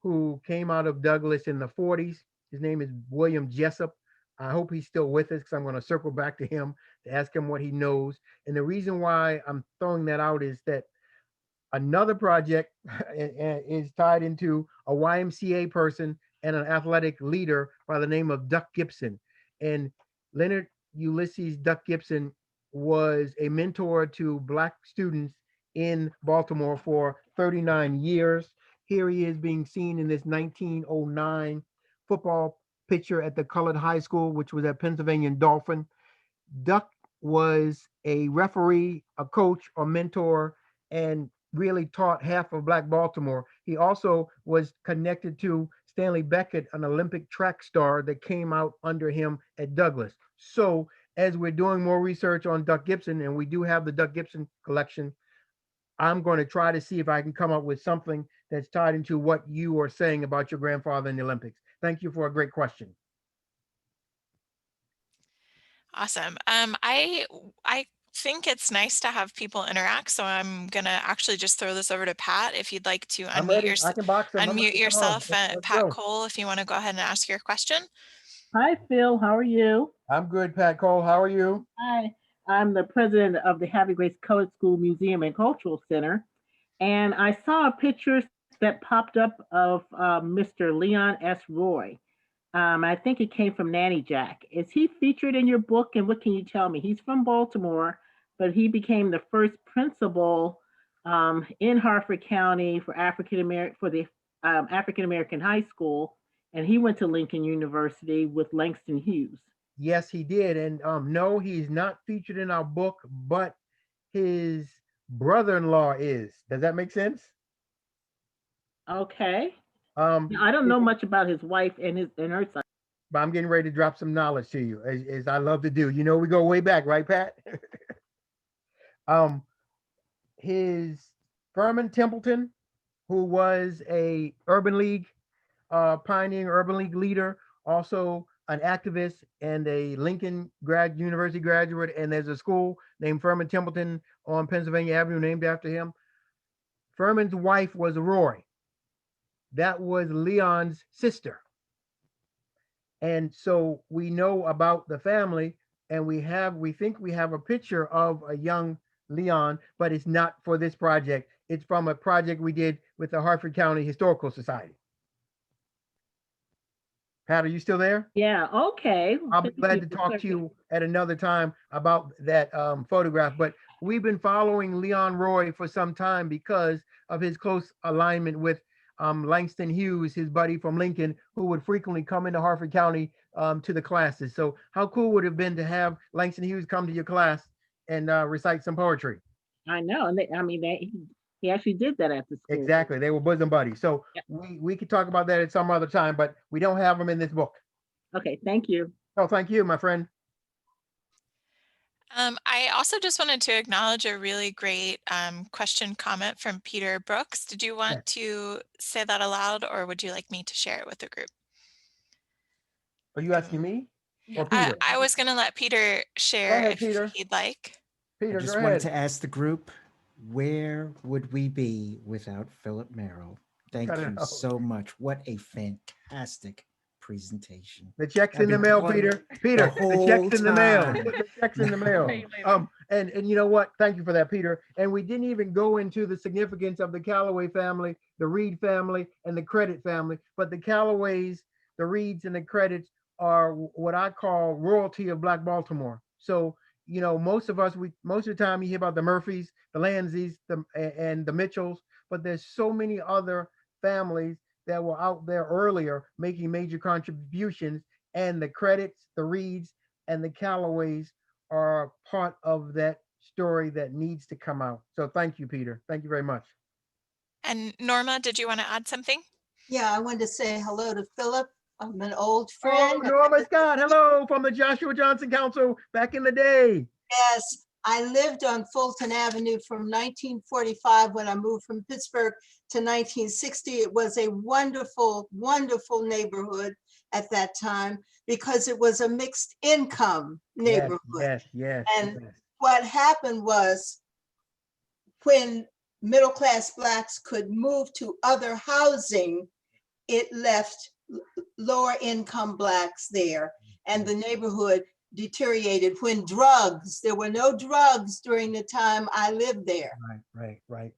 who came out of Douglas in the 40s. His name is William Jessup. I hope he's still with us because I'm going to circle back to him to ask him what he knows. And the reason why I'm throwing that out is that another project is tied into a YMCA person and an athletic leader by the name of Duck Gibson. And Leonard Ulysses Duck Gibson was a mentor to Black students in Baltimore for 39 years. Here he is being seen in this 1909 football picture at the Colored High School, which was at Pennsylvania and Dolphin. Duck was a referee, a coach, or mentor, and really taught half of Black Baltimore. He also was connected to Stanley Beckett, an Olympic track star that came out under him at Douglas. So as we're doing more research on Duck Gibson, and we do have the Duck Gibson collection, I'm going to try to see if I can come up with something that's tied into what you are saying about your grandfather in the Olympics. Thank you for a great question. Awesome. I think it's nice to have people interact, so I'm gonna actually just throw this over to Pat. If you'd like to I'm ready. I can box him. unmute yourself, Let's Pat go. Cole, if you want to go ahead and ask your question. Hi, Phil. How are you? I'm good, Pat Cole. How are you? Hi. I'm the president of the Happy Grace Colored School Museum and Cultural Center. And I saw a picture that popped up of Mr. Leon S. Roy. I think it came from Nanny Jack. Is he featured in your book? And what can you tell me? He's from Baltimore, but he became the first principal in Harford County for the African American high school, and he went to Lincoln University with Langston Hughes. Yes, he did. And no, he's not featured in our book, but his brother-in-law is. Does that make sense? Okay. I don't know much about his wife and her son. But I'm getting ready to drop some knowledge to you, as I love to do. You know, we go way back, right, Pat? His Furman Templeton, who was a Urban League pioneering Urban League leader, also an activist and a Lincoln University graduate. And there's a school named Furman Templeton on Pennsylvania Avenue named after him. Furman's wife was Roy. That was Leon's sister. And so we know about the family, and we think we have a picture of a young Leon, but it's not for this project. It's from a project we did with the Harford County Historical Society. Pat, are you still there? Yeah, okay. I'll be glad to talk to you at another time about that photograph. But we've been following Leon Roy for some time because of his close alignment with Langston Hughes, his buddy from Lincoln, who would frequently come into Harford County to the classes. So how cool would it have been to have Langston Hughes come to your class and recite some poetry? I know. And he actually did that at the school. Exactly. They were bosom buddies. So yep. we could talk about that at some other time, but we don't have them in this book. Okay. Thank you. Oh, thank you, my friend. I also just wanted to acknowledge a really great question comment from Peter Brooks. Did you want to say that aloud, or would you like me to share it with the group? Are you asking me or Peter? I was going to let Peter share if he'd like. Peter, I just wanted to ask the group, where would we be without Philip Merrill? Thank you so much. What a fantastic presentation. The check's in the mail, Peter. Peter, the check's in the mail. The check's in the mail. And you know what? Thank you for that, Peter. And we didn't even go into the significance of the Calloway family, the Reed family, and the Credit family. But the Calloways, the Reeds, and the Credits are what I call royalty of Black Baltimore. So you know, most of the time you hear about the Murphys, the Landseys, and the Mitchells, but there's so many other families that were out there earlier making major contributions, and the Credits, the Reeds, and the Callaways are part of that story that needs to come out. So thank you, Peter. Thank you very much. And Norma, did you want to add something? Yeah, I wanted to say hello to Philip. I'm an old Oh, friend. Norma Scott, hello from the Joshua Johnson Council back in the day. Yes, I lived on Fulton Avenue from 1945 when I moved from Pittsburgh to 1960. It was a wonderful, wonderful neighborhood at that time because it was a mixed income neighborhood. Yes. And what happened was when middle-class Blacks could move to other housing, it left lower income Blacks there, and the neighborhood deteriorated. When there were no drugs during the time I lived there. Right.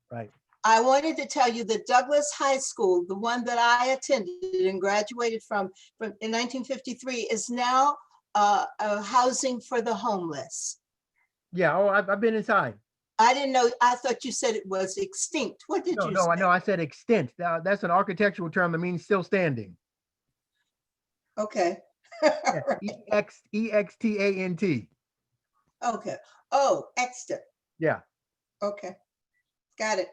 I wanted to tell you that Douglas High School, the one that I attended and graduated from in 1953, is now a housing for the homeless. Yeah, I've been inside. I didn't know, I thought you said it was extinct. What did you say? No, I know I said extent. That's an architectural term that means still standing. Okay. Yeah, EXTANT. Okay. Oh, Exeter. Yeah. Okay. Got it.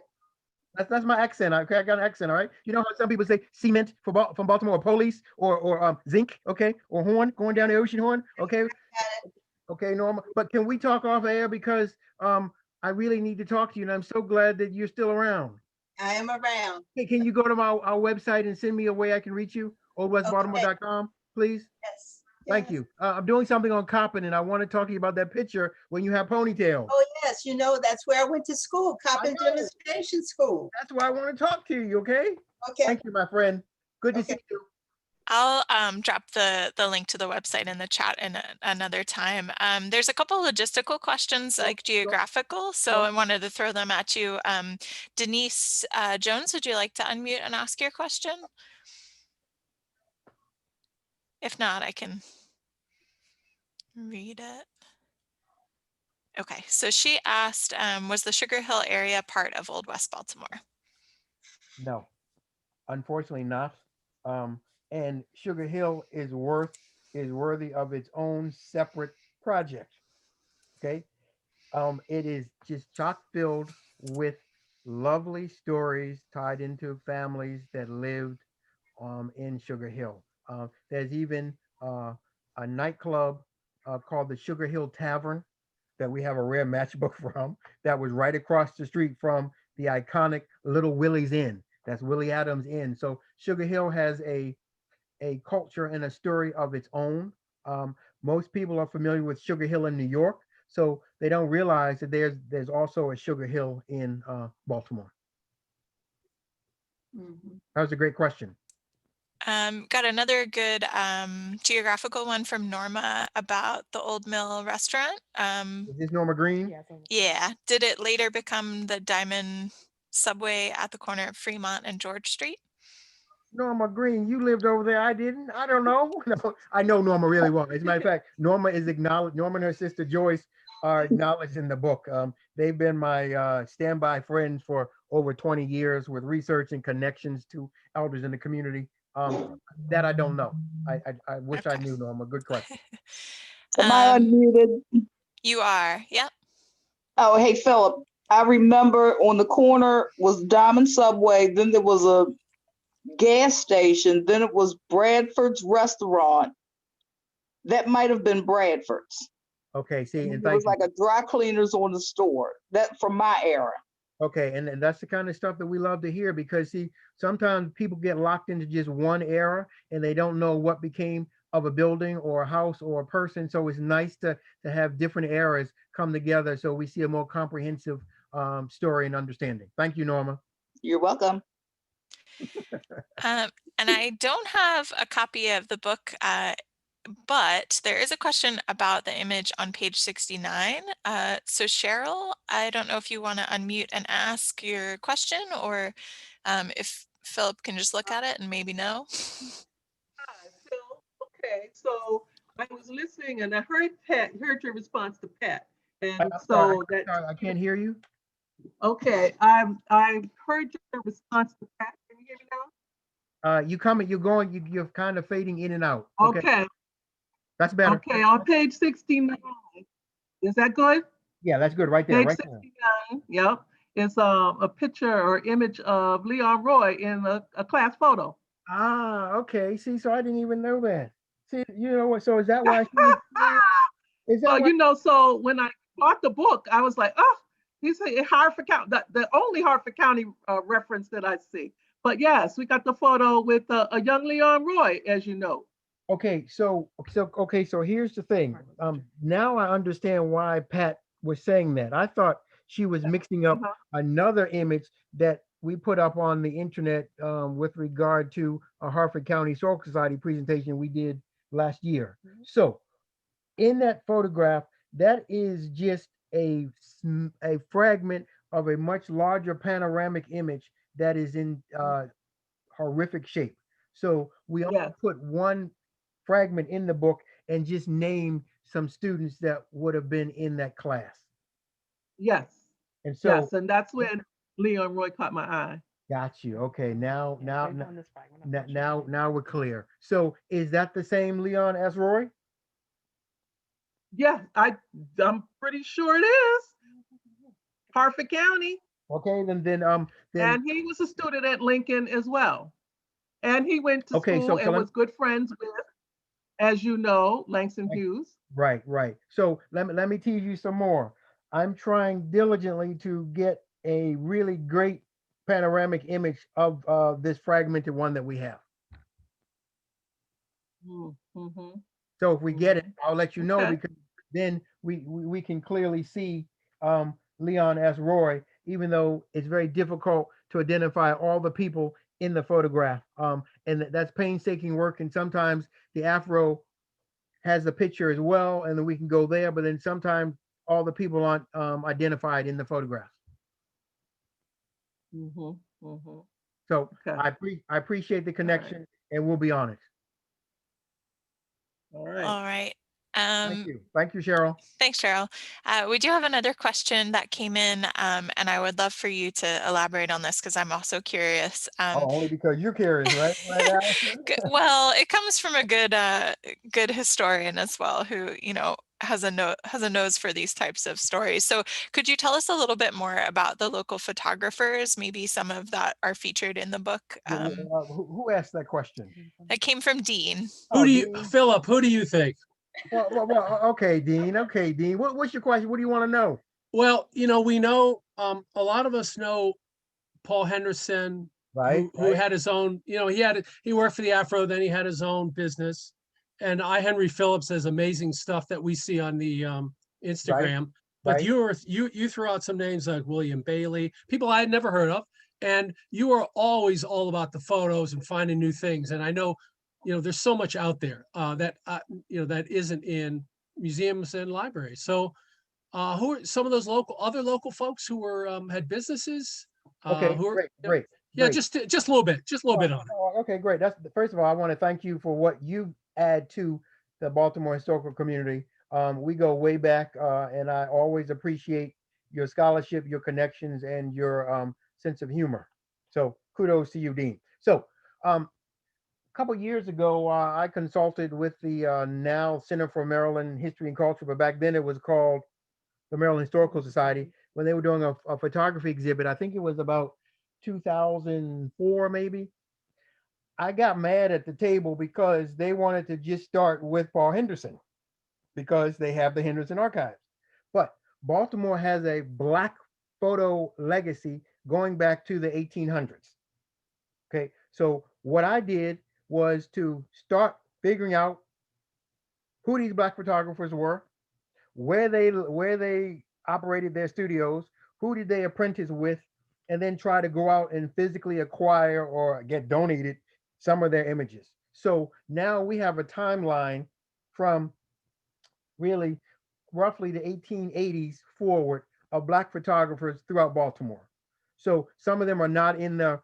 That's my accent. Okay, I got an accent. All right. You know how some people say cement from Baltimore, or police, or zinc, okay, or horn going down the ocean horn. Okay. Okay, Norma. But can we talk off air, because I really need to talk to you, and I'm so glad that you're still around. I am around. Hey, can you go to our website and send me a way I can reach you? oldwestbaltimore.com, please. Yes. Thank you. I'm doing something on Coppin, and I want to talk to you about that picture when you have ponytails. Oh, yes. You know, that's where I went to school, Coppin Demonstration School. That's why I want to talk to you, okay? Okay. Thank you, my friend. Good to see you. I'll drop the link to the website in the chat in another time. There's a couple logistical questions, like geographical, so I wanted to throw them at you. Denise Jones, would you like to unmute and ask your question? If not, I can read it. Okay, so she asked, was the Sugar Hill area part of Old West Baltimore? No, unfortunately not. And Sugar Hill is worthy of its own separate project. Okay. It is just chock filled with lovely stories tied into families that lived in Sugar Hill. There's even a nightclub called the Sugar Hill Tavern that we have a rare matchbook from, that was right across the street from the iconic Little Willie's Inn. That's Willie Adams Inn. So Sugar Hill has a culture and a story of its own. Most people are familiar with Sugar Hill in New York, so they don't realize that there's also a Sugar Hill in Baltimore. That was a great question. Got another good geographical one from Norma about the Old Mill restaurant. Is this Norma Green? Yeah. Did it later become the Diamond Subway at the corner of Fremont and George Street? Norma Green, you lived over there. I didn't. I don't know. No, I know Norma really well. As a matter of fact, Norma is acknowledged. Norma and her sister Joyce are acknowledged in the book. They've been my standby friends for over 20 years with research and connections to elders in the community. That I don't know. I wish I knew, Norma. Good question. Am I unmuted? You are. Yep. Oh, hey, Philip. I remember on the corner was Diamond Subway. Then there was a gas station. Then it was Bradford's restaurant. That might have been Bradford's. Okay, see, and there was like a dry cleaners on the store. That from my era. Okay, and that's the kind of stuff that we love to hear, because see, sometimes people get locked into just one era and they don't know what became of a building or a house or a person. So it's nice to have different eras come together so we see a more comprehensive story and understanding. Thank you, Norma. You're welcome. And I don't have a copy of the book, but there is a question about the image on page 69. So Cheryl, I don't know if you want to unmute and ask your question, or if Philip can just look at it and maybe know. Hi, Phil. Okay, so I was listening and I heard Pat, heard your response to Pat. And I'm sorry, so that, I can't hear you. okay, I heard your response to Pat. Can you hear me now? You're kind of fading in and out. Okay, That's better. okay, on page 69. Is that good? Yeah, that's good. Right there, Page right there. 69, yep. It's a picture or image of Leon Roy in a class photo. Ah, okay. See, so I didn't even know that. See, you know what? So is that why she was there? Is that Well, why? you know, so when I bought the book, I was like, oh, he's in Hartford County, the only Hartford County reference that I see. But yes, we got the photo with a young Leon Roy, as you know. Okay, so here's the thing. Now I understand why Pat was saying that. I thought she was mixing up Uh-huh. another image that we put up on the internet with regard to a Hartford County Historical Society presentation we did last year. So in that photograph, that is just a fragment of a much larger panoramic image that is in horrific shape. So we only Yes, put one fragment in the book and just name some students that would have been in that class. yes, And so yes. And that's when Leon Roy caught my eye. got you. Okay, now we're clear. So is that the same Leon S. Roy? Yeah, I'm pretty sure it is. Hartford County. Okay, then And he was a student at Lincoln as well. And he went to okay, school so and was good friends with, as you know, Langston Hughes. right. So let me tease you some more. I'm trying diligently to get a really great panoramic image of this fragmented one that we have. Mm-hmm. So if we get it, I'll let you know Okay. because then we can clearly see Leon S. Roy, even though it's very difficult to identify all the people in the photograph. And that's painstaking work. And sometimes the Afro has the picture as well, and then we can go there. But then sometimes all the people aren't identified in the photograph. Mm-hmm. Mm-hmm. So Okay. I appreciate the connection, and we'll be on it. All right. All right. Thank you, Cheryl. Thanks, Cheryl. We do have another question that came in, and I would love for you to elaborate on this because I'm also curious. Only because you're curious, right? Well, it comes from a good historian as well, who has a nose for these types of stories. So, could you tell us a little bit more about the local photographers? Maybe some of that are featured in the book. Who asked that question? That came from Dean. Philip, who do you think? Well, okay, Dean. Okay, Dean. What's your question? What do you want to know? Well, we know a lot of us know Paul Henderson, who had his own, he worked for the Afro, then he had his own business. And Henry Phillips has amazing stuff that we see on the Instagram. But you threw out some names like William Bailey, people I had never heard of. And you are always all about the photos and finding new things. And I know, there's so much out there that that isn't in museums and libraries. So who are some of those other local folks who were had businesses? Okay, great. Yeah, just a little bit, on it. Okay, great. First of all, I want to thank you for what you add to the Baltimore historical community. We go way back, and I always appreciate your scholarship, your connections, and your sense of humor. So kudos to you, Dean. So a couple years ago, I consulted with the now Center for Maryland History and Culture, but back then it was called the Maryland Historical Society, when they were doing a photography exhibit. I think it was about 2004, maybe. I got mad at the table because they wanted to just start with Paul Henderson because they have the Henderson archives. But Baltimore has a Black photo legacy going back to the 1800s. Okay, so what I did was to start figuring out who these Black photographers were, where they operated their studios, who did they apprentice with, and then try to go out and physically acquire or get donated some of their images. So now we have a timeline from really roughly the 1880s forward of Black photographers throughout Baltimore. So some of them are not in the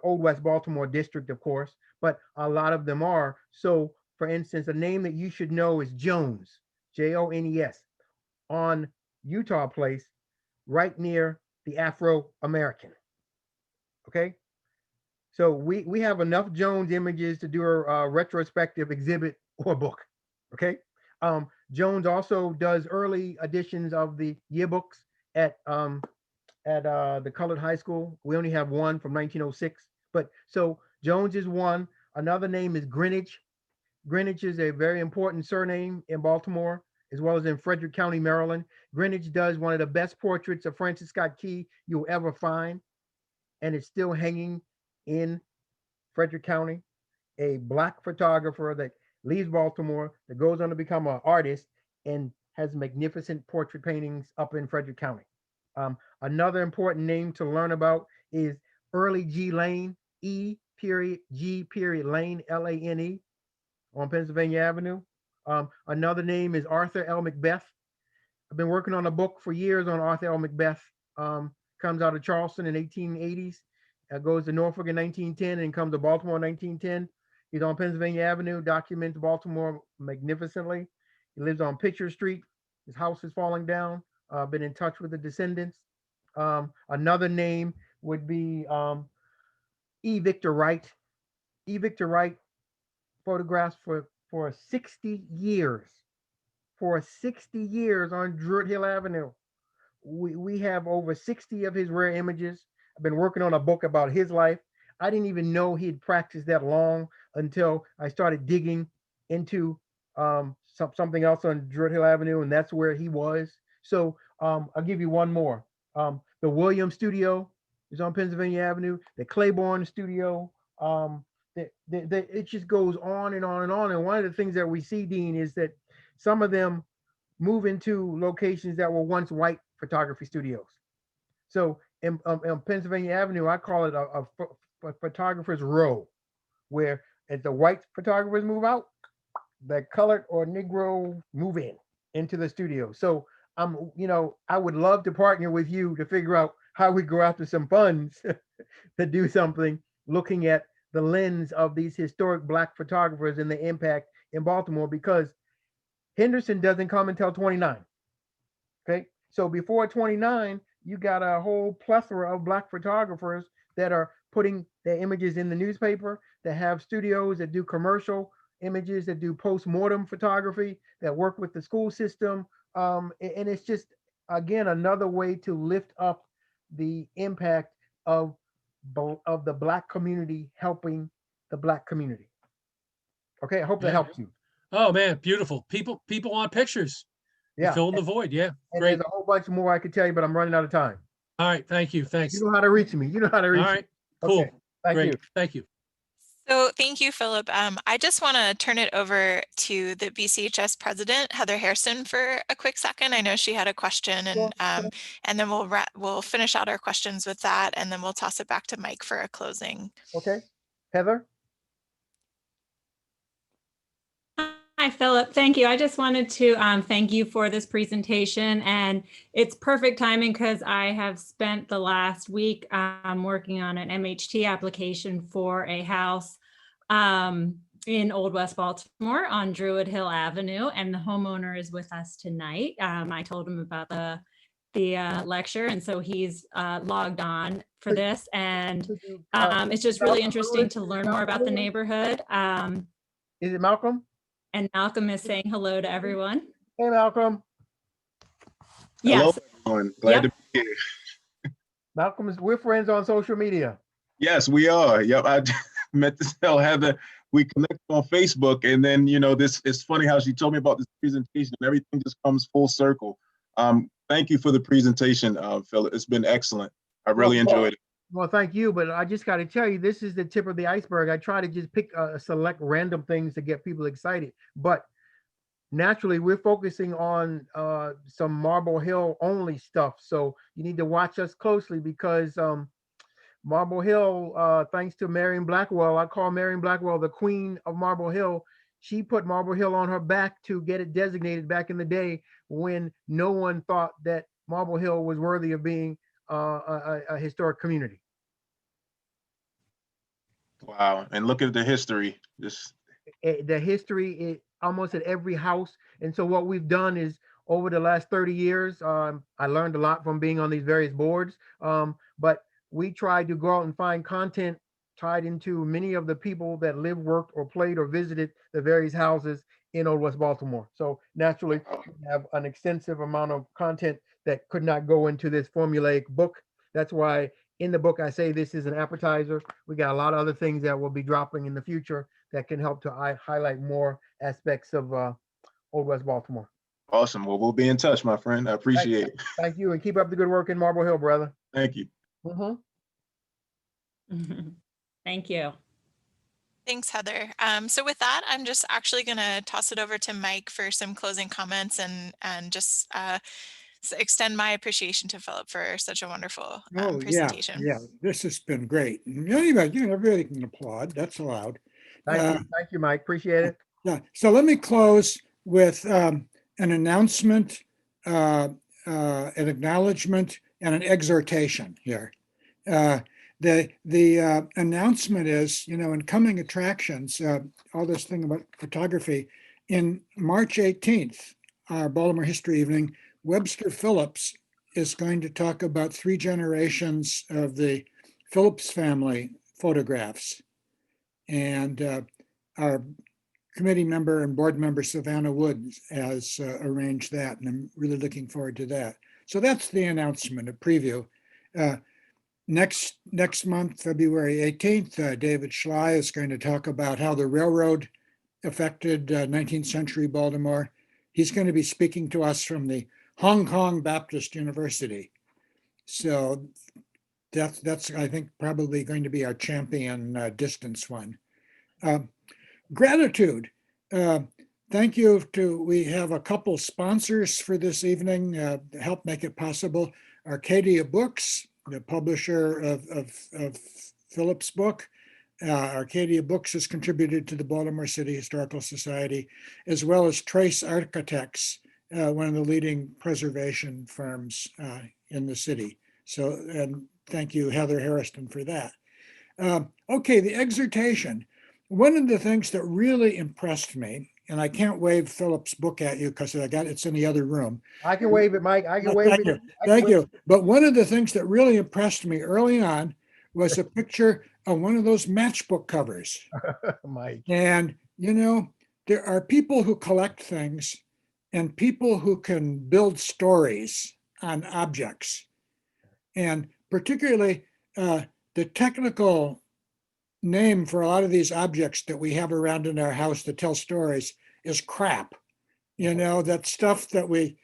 Old West Baltimore district, of course, but a lot of them are. So for instance, a name that you should know is Jones, Jones, on Utah Place, right near the Afro-American. Okay, so we have enough Jones images to do a retrospective exhibit or book. Okay, Jones also does early editions of the yearbooks at the Colored High School. We only have one from 1906, but so Jones is one. Another name is Greenwich. Greenwich is a very important surname in Baltimore, as well as in Frederick County, Maryland. Greenwich does one of the best portraits of Francis Scott Key you'll ever find, and it's still hanging in Frederick County. A Black photographer that leaves Baltimore, that goes on to become an artist and has magnificent portrait paintings up in Frederick County. Another important name to learn about is Early G Lane, E.G. Lane, Lane, on Pennsylvania Avenue. Another name is Arthur L. Macbeth. I've been working on a book for years on Arthur L. Macbeth. Comes out of Charleston in 1880s, goes to Norfolk in 1910, and comes to Baltimore in 1910. He's on Pennsylvania Avenue, documents Baltimore magnificently. He lives on Pitcher Street. His house is falling down. Been in touch with the descendants. Another name would be E. Victor Wright. E. Victor Wright photographs for 60 years. For 60 years on Druid Hill Avenue. We have over 60 of his rare images. I've been working on a book about his life. I didn't even know he'd practiced that long until I started digging into something else on Druid Hill Avenue, and that's where he was. So I'll give you one more. The Williams Studio is on Pennsylvania Avenue. The Claiborne Studio. It just goes on and on and on. And one of the things that we see, Dean, is that some of them move into locations that were once white photography studios. So in Pennsylvania Avenue, I call it a photographer's row, where as the white photographers move out, the colored or Negro move into the studio. So I would love to partner with you to figure out how we go after some funds to do something looking at the lens of these historic Black photographers and the impact in Baltimore, because Henderson doesn't come until 29. Okay, so before 29, you got a whole plethora of Black photographers that are putting their images in the newspaper, that have studios that do commercial images, that do post-mortem photography, that work with the school system. And it's just, again, another way to lift up the impact of the Black community helping the Black community. Okay, I hope that helps you. Oh man, beautiful. People want pictures. Yeah. Fill in the void. Yeah. And Great. there's a whole bunch more I could tell you, but I'm running out of time. All right. Thank you. Thanks. You know how to reach me. You know how to reach All right. me. Cool. Okay. Thank Great. you. Thank you. So thank you, Philip. I just want to turn it over to the BCHS president, Heather Harrison, for a quick second. I know she had a question, and then we'll finish out our questions with that, and then we'll toss it back to Mike for a closing. Okay, Heather. Hi, Philip. Thank you. I just wanted to thank you for this presentation, and it's perfect timing because I have spent the last week working on an MHT application for a house in Old West Baltimore on Druid Hill Avenue, and the homeowner is with us tonight. I told him about the lecture, and so he's logged on for this, and it's just really interesting to learn more about the neighborhood. Is it Malcolm? And Malcolm is saying hello to everyone. Hey, Malcolm. Yes. Hello, everyone. Glad to be here. Malcolm, we're friends on social media. Yes, we are. Yep, I meant to tell Heather we connect on Facebook, and then it's funny how she told me about this presentation, and everything just comes full circle. Thank you for the presentation, Philip. It's been excellent. I really enjoyed it. Well, thank you, but I just got to tell you, this is the tip of the iceberg. I try to just pick select random things to get people excited, but naturally we're focusing on some Marble Hill only stuff. So you need to watch us closely, because Marble Hill, thanks to Marion Blackwell, I call Marion Blackwell the queen of Marble Hill. She put Marble Hill on her back to get it designated back in the day when no one thought that Marble Hill was worthy of being a historic community. Wow, and look at the history. Just the history almost at every house. And so what we've done is over the last 30 years, I learned a lot from being on these various boards. But we tried to go out and find content tied into many of the people that lived, worked, or played or visited the various houses in Old West Baltimore. So naturally, we have an extensive amount of content that could not go into this formulaic book. That's why in the book I say this is an appetizer. We got a lot of other things that will be dropping in the future that can help to highlight more aspects of Old West Baltimore. Awesome. Well, we'll be in touch, my friend. I appreciate it. Thank you, and keep up the good work in Marble Hill, brother. Thank you. Thank you. Thanks, Heather. So with that, I'm just actually going to toss it over to Mike for some closing comments and just extend my appreciation to Philip for such a wonderful presentation. Yeah, this has been great. Anybody, everybody can applaud. That's allowed. Thank you, Mike. Appreciate it. Yeah. So let me close with an announcement, an acknowledgement, and an exhortation here. The announcement is, in coming attractions, all this thing about photography, in March 18th, our Baltimore History Evening, Webster Phillips is going to talk about 3 generations of the Phillips family photographs. And our committee member and board member Savannah Wood has arranged that, and I'm really looking forward to that. So that's the announcement, a preview. Next month, February 18th, David Schley is going to talk about how the railroad affected 19th century Baltimore. He's going to be speaking to us from the Hong Kong Baptist University. So that's I think, probably going to be our champion distance one. Gratitude. Thank you we have a couple sponsors for this evening to help make it possible. Arcadia Books, the publisher of Philip's book. Arcadia Books has contributed to the Baltimore City Historical Society, as well as Trace Architects, one of the leading preservation firms in the city. So, and thank you, Heather Harrison, for that. Okay, the exhortation. One of the things that really impressed me, and I can't wave Philip's book at you because it's in the other room. I can wave it, Mike. I can wave it. Thank you. But one of the things that really impressed me early on was a picture of one of those matchbook covers. Mike. And, there are people who collect things and people who can build stories on objects. And particularly the technical name for a lot of these objects that we have around in our house that tell stories is crap. That stuff that we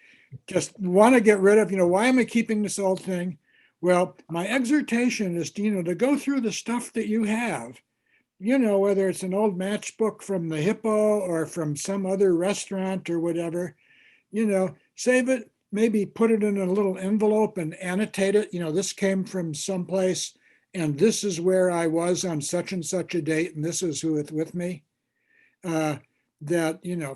just want to get rid of. Why am I keeping this old thing? Well, my exhortation is to go through the stuff that you have, whether it's an old matchbook from the Hippo or from some other restaurant or whatever, save it, maybe put it in a little envelope and annotate it. This came from someplace, and this is where I was on such and such a date, and this is who is with me.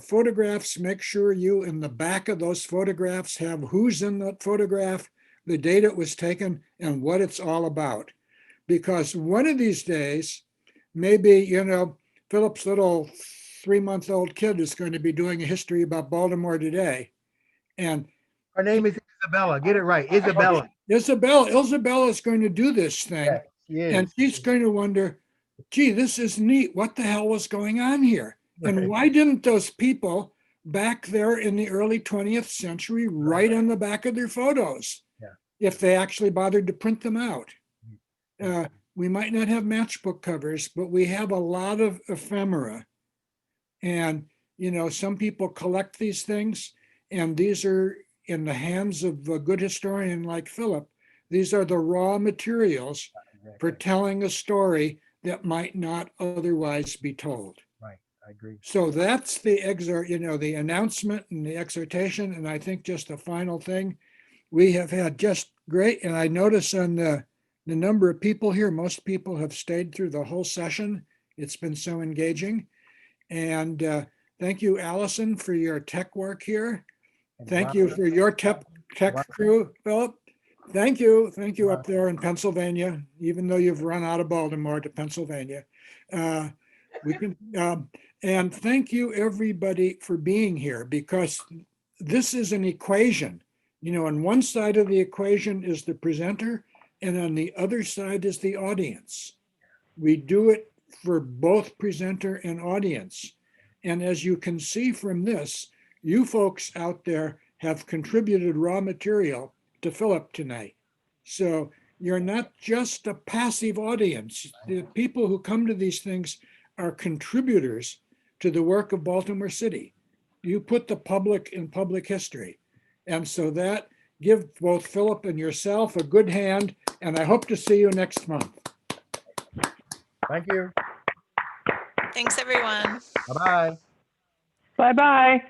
Photographs, make sure you in the back of those photographs have who's in that photograph, the date it was taken, and what it's all about. Because one of these days, maybe, Philip's little 3-month-old kid is going to be doing a history about Baltimore today. And her name is Isabella. Get it right. Isabella. Isabella is going to do this thing. Yes, and she's going to wonder, gee, this is neat. What the hell was going on here? And why didn't those people back there in the early 20th century write on the back of their photos if they actually bothered to print them out? We might not have matchbook covers, but we have a lot of ephemera. And, some people collect these things, and these are in the hands of a good historian like Philip. These are the raw materials for telling a story that might not otherwise be told. Right, I agree. So that's the the announcement and the exhortation. And I think just the final thing, we have had just great, and I notice on the number of people here, most people have stayed through the whole session. It's been so engaging. And thank you, Allison, for your tech work here. Thank you for your tech crew, Philip. Thank you up there in Pennsylvania, even though you've run out of Baltimore to Pennsylvania. We can, and thank you everybody for being here, because this is an equation. You know, on one side of the equation is the presenter, and on the other side is the audience. We do it for both presenter and audience. And as you can see from this, you folks out there have contributed raw material to Philip tonight. So you're not just a passive audience. The people who come to these things are contributors to the work of Baltimore City. You put the public in public history. And so that, give both Philip and yourself a good hand, and I hope to see you next month. Thank you. Thanks, everyone. Bye-bye. Bye-bye.